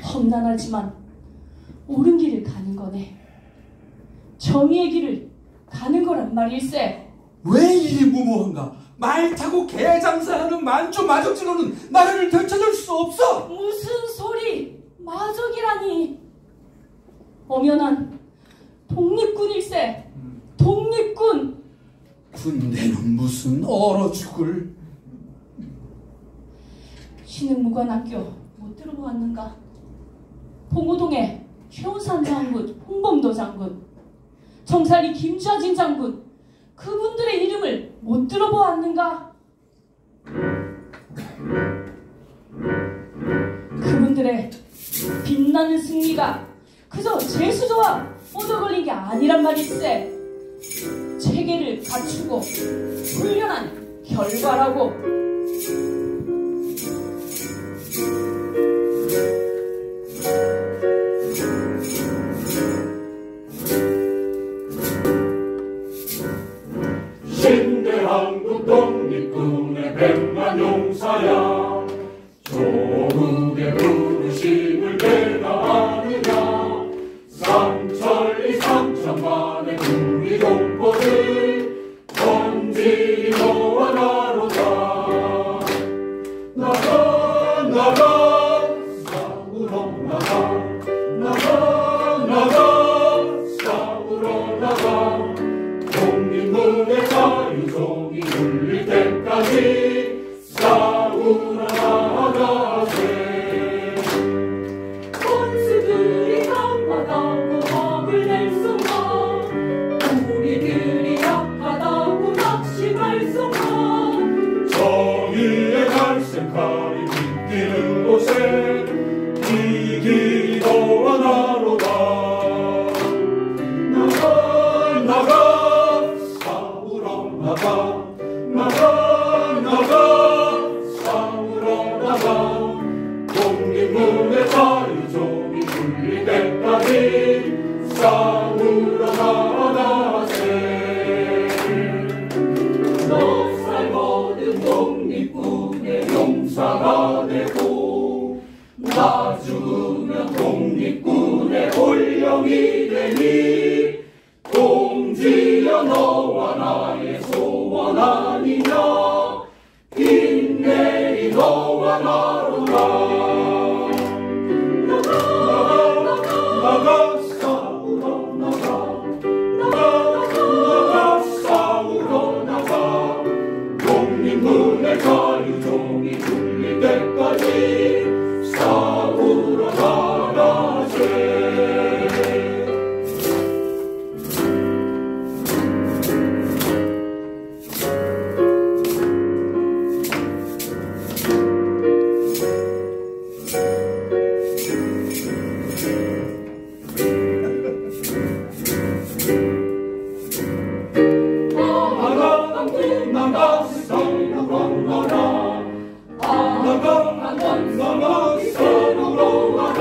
험난하지만 옳은 길을 가는 거네. 정의의 길을 가는 거란 말일세. 왜 이리 무모한가? 말 타고 개장사하는 만주 마적지로는 나라를 되찾을 수 없어. 무슨 소리? 마적이라니. 엄연한 독립군일세. 독립군. 군대는 무슨 얼어 죽을. 신흥무관학교 못 들어보았는가? 봉오동의 최우산 장군, 홍범도 장군, 정사리 김좌진 장군, 그분들의 이름을 못 들어보았는가? 그분들의 빛나는 승리가 그저 재수조와 얻어걸린 게 아니란 말일세. 체계를 갖추고 훈련한 결과라고. 신대한국 독립군의 100만 용사야, 조국의 부르심을 내가 아느냐. 삼천리 삼천만의 우리 동포들 건지 너와 나로다. 나가 나가 싸우러 나가. 나가 나가 싸우러 나가. 독립문의 자유종이 울릴 때까지 싸우러 나가세. 원수들이 강하다고 겁을 낼 수가, 우리들이 약하다고 낙심할 수가. 정의의 갈색칼이 빗기는 곳에 이 길이 너와 나로다. 나가 나가 싸우러 나가. 나가 나가 싸우러 나가. 독립문의 자유종이 울릴 때까지 싸우러 나가세. 넉살 모든 독립군의 용사가 되고, 나 죽으면 독립군의 올영이 되니. 공지여 너와 나의 소원 아니냐. 인내이 너와 나로다. 나가 나가 싸우러 나가. 나가 나가 싸우러 나가. 독립문의 자유종이 울릴 때까지 싸우러 나가세. 나가 싸우러 나가. 나가 나가 싸우러 나가.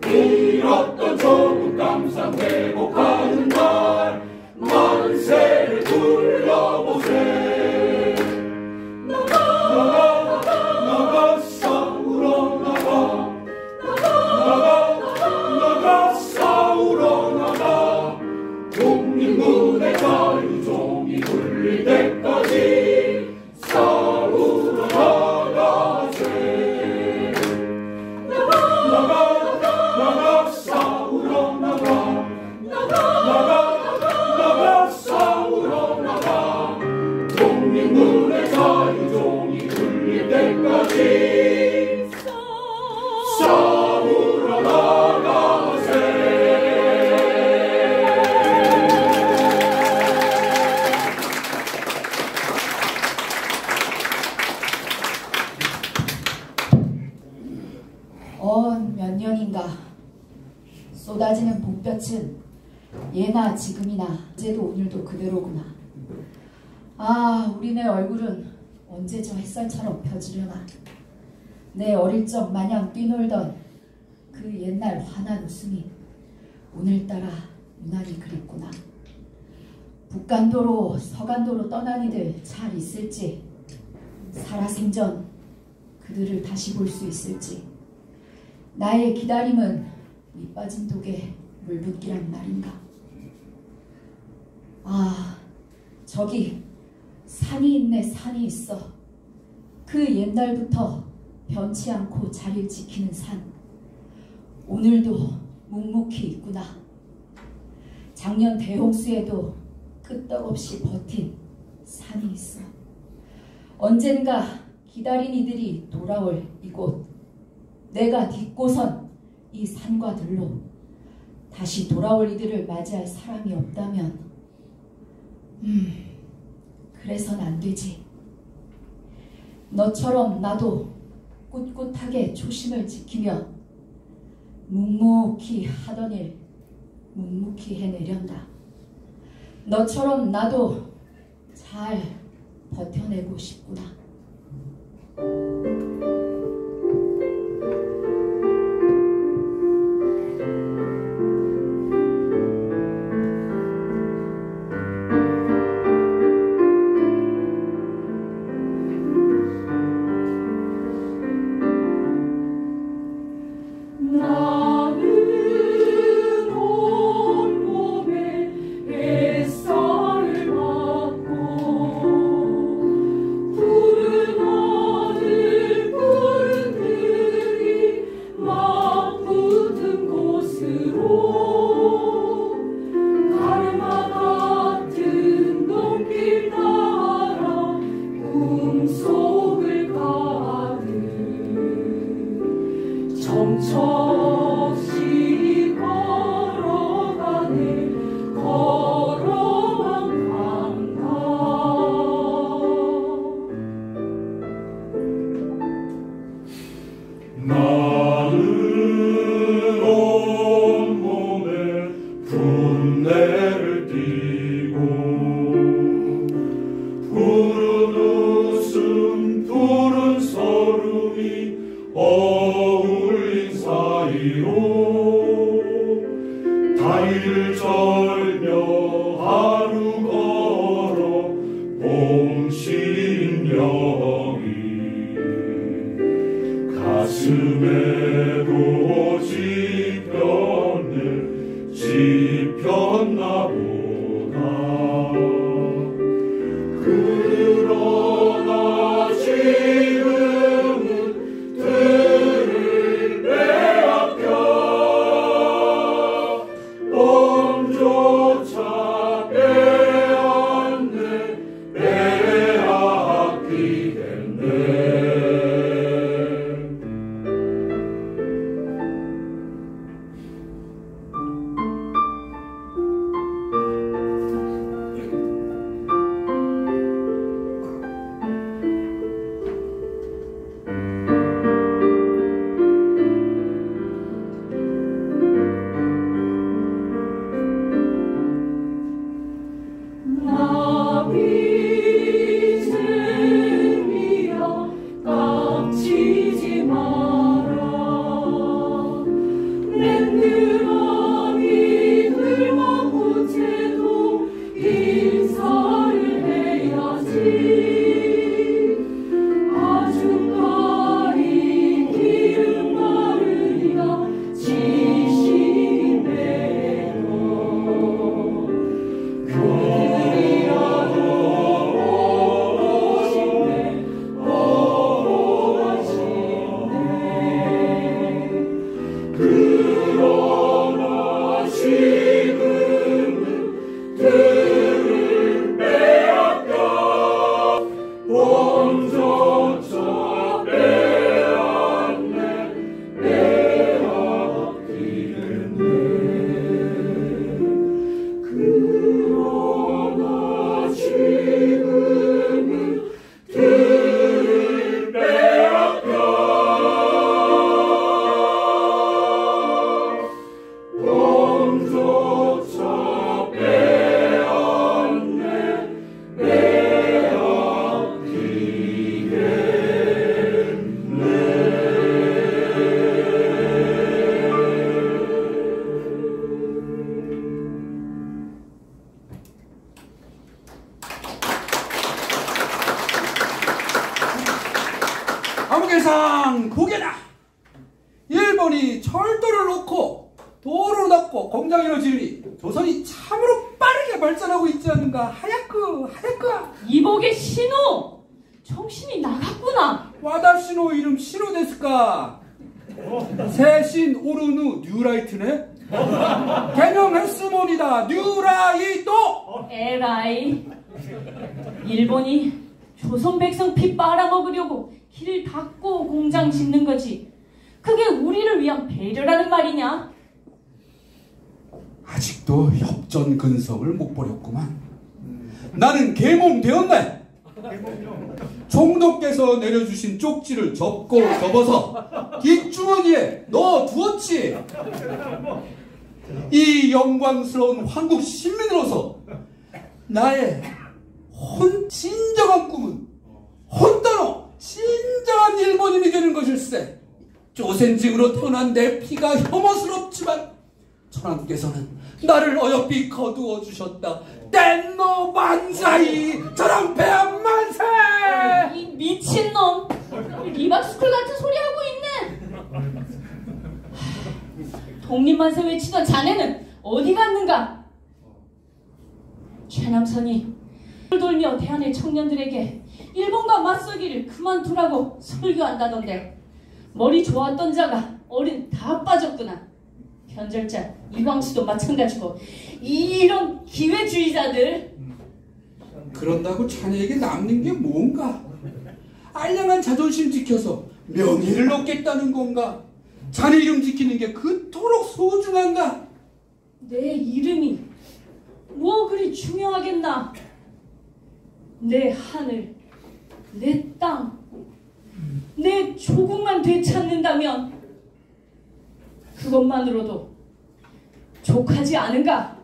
잃었던 조국 감상 회복하는 날 만세를 불러보세. 나가 나가 싸우러 나가. 나가 나가 싸우러 나가. 독립문의 자유종이 울릴 때까지 싸우러 나가세. 나가 나가 싸우러 나가. 나가 나가 싸우러 나가. 독립문의 자유종이 울릴 때까지 싸우러 나가세. 몇 년인가 쏟아지는 봄볕은 예나 지금이나 어제도 오늘도 그대로구나. 아, 우리네 얼굴은 언제 저 햇살처럼 펴지려나. 내 어릴 적 마냥 뛰놀던 그 옛날 환한 웃음이 오늘따라 유난히 그립구나. 북간도로 서간도로 떠난 이들 잘 있을지, 살아생전 그들을 다시 볼 수 있을지. 나의 기다림은 밑빠진 독에 물붓기란 말인가. 아, 저기 산이 있네. 산이 있어. 그 옛날부터 변치 않고 자리를 지키는 산. 오늘도 묵묵히 있구나. 작년 대홍수에도 끄떡없이 버틴 산이 있어. 언젠가 기다린 이들이 돌아올 이곳, 내가 딛고선 이 산과 들로 다시 돌아올 이들을 맞이할 사람이 없다면 그래선 안 되지. 너처럼 나도 꿋꿋하게 초심을 지키며 묵묵히 하던 일 묵묵히 해내련다. 너처럼 나도 잘 버텨내고 싶구나. 감옥에상 보게나 일본이 철도를 놓고 도로를 덮고 공장을 지으니 조선이 참으로 빠르게 발전하고 있지 않는가. 하얗그 이복의 신우 정신이 나갔구나. 와다시노 이름 신우 데스까. 세신 오르누 뉴라이트네. 개념 헬스몬이다. 뉴라이토. 에라이 일본이 조선 백성 피 빨아먹으려고 길을 닫고 공장 짓는 거지. 그게 우리를 위한 배려라는 말이냐? 아직도 협전 근성을 못 버렸구만. 나는 계몽 되었네. 총독께서 내려주신 쪽지를 접고 접어서 뒷주머니에 넣어두었지. 이 영광스러운 한국 시민으로서 나의 진정한 꿈은 혼돈어 진정한 일본인이 되는 것일세. 조센직으로 태어난 내 피가 혐오스럽지만 천황께서는 나를 어여삐 거두어 주셨다. 땐노 만사이 저랑패한 만세. 이 미친놈 리박스쿨 같은 소리 하고 있네. 독립만세 외치던 자네는 어디 갔는가? 최남선이 돌며 대한의 청년들에게 일본과 맞서기를 그만두라고 설교한다던데 머리 좋았던 자가 어른 다 빠졌구나. 현절자 이광수도 마찬가지고 이런 기회주의자들. 그런다고 자네에게 남는 게 뭔가? 알량한 자존심 지켜서 명예를 얻겠다는 건가? 자네 이름 지키는 게 그토록 소중한가? 내 이름이 뭐 그리 중요하겠나? 내 하늘, 내 땅, 내 조국만 되찾는다면 그것만으로도 족하지 않은가?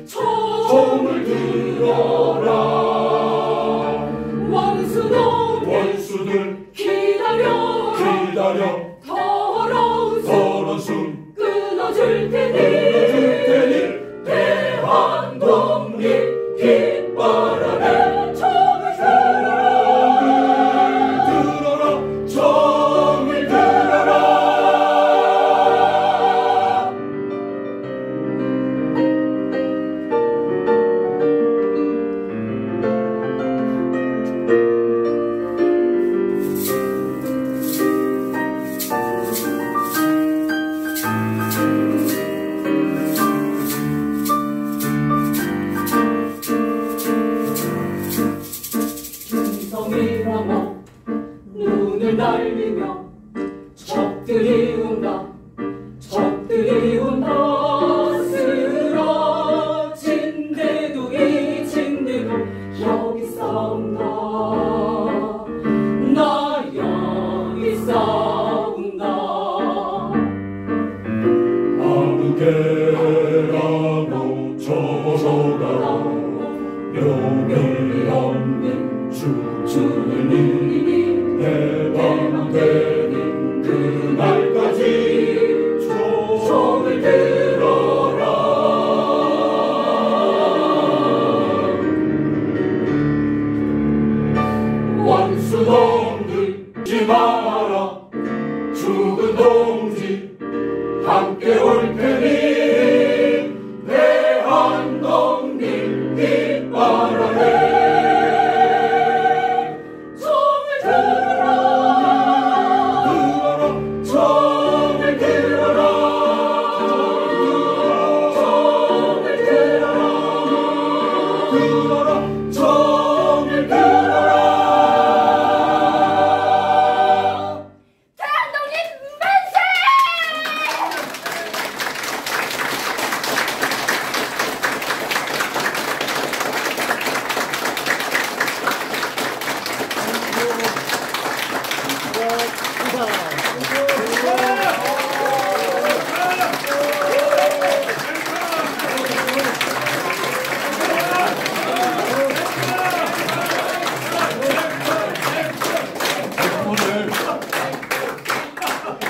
정을 들어라.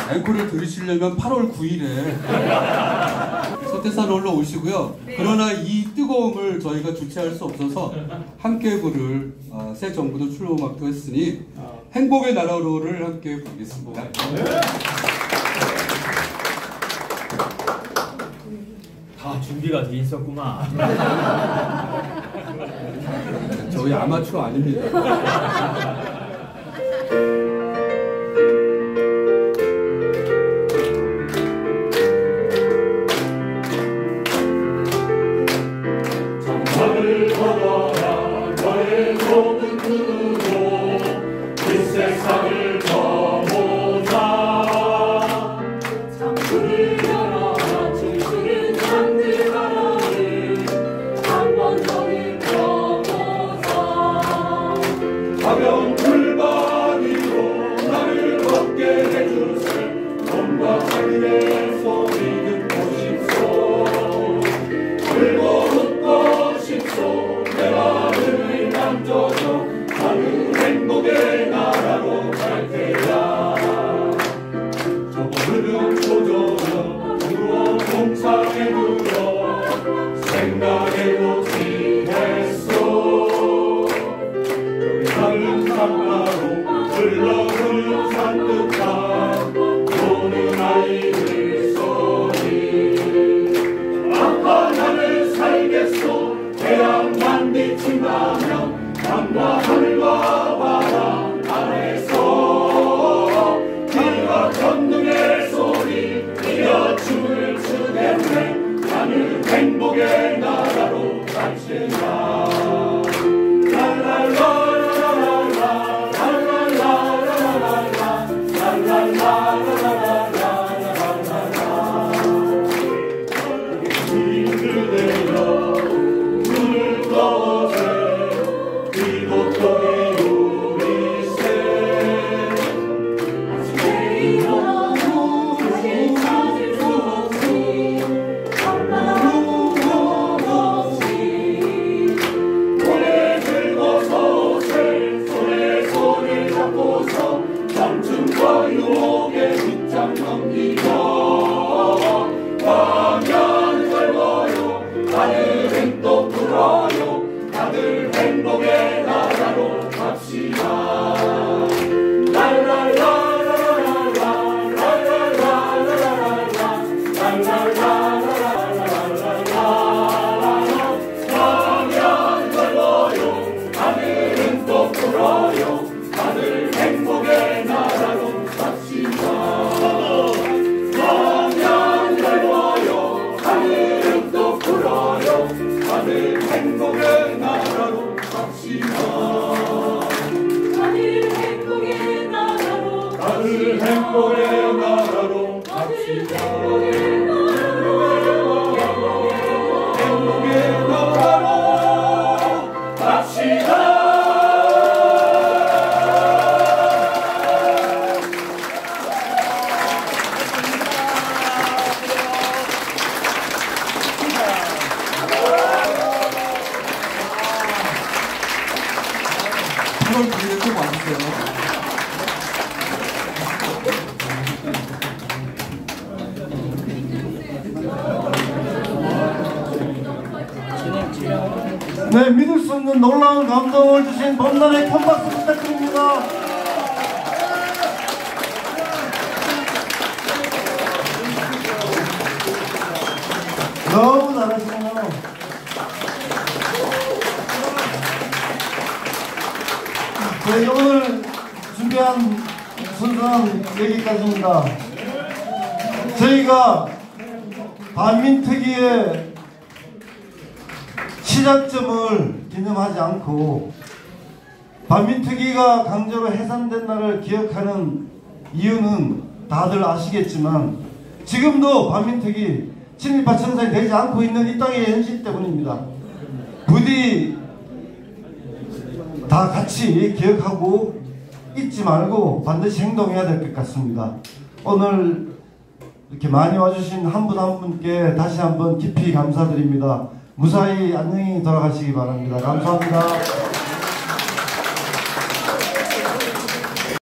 앵콜을 들으시려면 8월 9일에 서태산 올라오시고요. 그러나 이 뜨거움을 저희가 주체할 수 없어서 함께 부를 새 정부도 출범하기로 했으니 행복의 나라로를 함께 부르겠습니다. 다 준비가 돼 있었구만. 저희 아마추어 아닙니다. 정말을 걸어라 너의 모든 눈으로 이 세상을 펴보자. 창문을 열어라 춤추는 산들 하나를 한번 더 입혀보자. 가벼운 불바위로 나를 걷게 해주세. 몸과 하늘의 소리 듣고 싶소. 울고 웃고 싶소. 내 마음을 만져줘. 나는 행복의 나라로 갈 테야. 저거 흐름 조절어 부러워 공상에 들어 생각해도 지냈어. 여기 작은 산가로 흘러흐르는 산뜻한 노는 아이들 소리. 아빠 나를 살겠소. 태양만 비친다면 땅과 하늘과 바람 아래서 네가 전등의 소리 이어 춤을 추겠네. 나는 행복의 나라로 갈지라. 랄랄라라라라 랄랄라라라라 랄랄라라라라라라라. 그대여 눈을 떠보세. 이곳동에 우리세. 아침에 일어나고 다시 찾을 수 없이 한마음 없이 노래 들고서 오세. 손에 손을 잡고서 청춘과 유혹에 빗장 넘기며 화면 걸고요. 하늘은 또 불어요. 다들 행복의 나라로 갑시다. 랄랄라라라라 랄랄라라라라 랄랄라라라라라라. 화면 걸고요. 하늘은 또 불어요. 다들 행복의 나라로 갑시다. 화면 걸고요. 하늘은 또 불어요. 다들 행복의 나라로 갑시다. 다들 행복의 나라로 다들 행복의 나라로 갑시다. 행복의 나라로 갑시다. 꼭 와주세요. 네, 믿을 수 없는 놀라운 감동을 주신 범단의 큰 박수 부탁드립니다. 너무 잘하시네요. 네, 오늘 준비한 순서는 여기까지입니다. 저희가 반민특위의 시작점을 기념하지 않고 반민특위가 강제로 해산된 날을 기억하는 이유는 다들 아시겠지만 지금도 반민특위 친일파 청산이 되지 않고 있는 이 땅의 현실 때문입니다. 부디 다 같이 기억하고 잊지 말고 반드시 행동해야 될 것 같습니다. 오늘 이렇게 많이 와주신 한 분 한 분께 다시 한번 깊이 감사드립니다. 무사히 안녕히 돌아가시기 바랍니다. 감사합니다.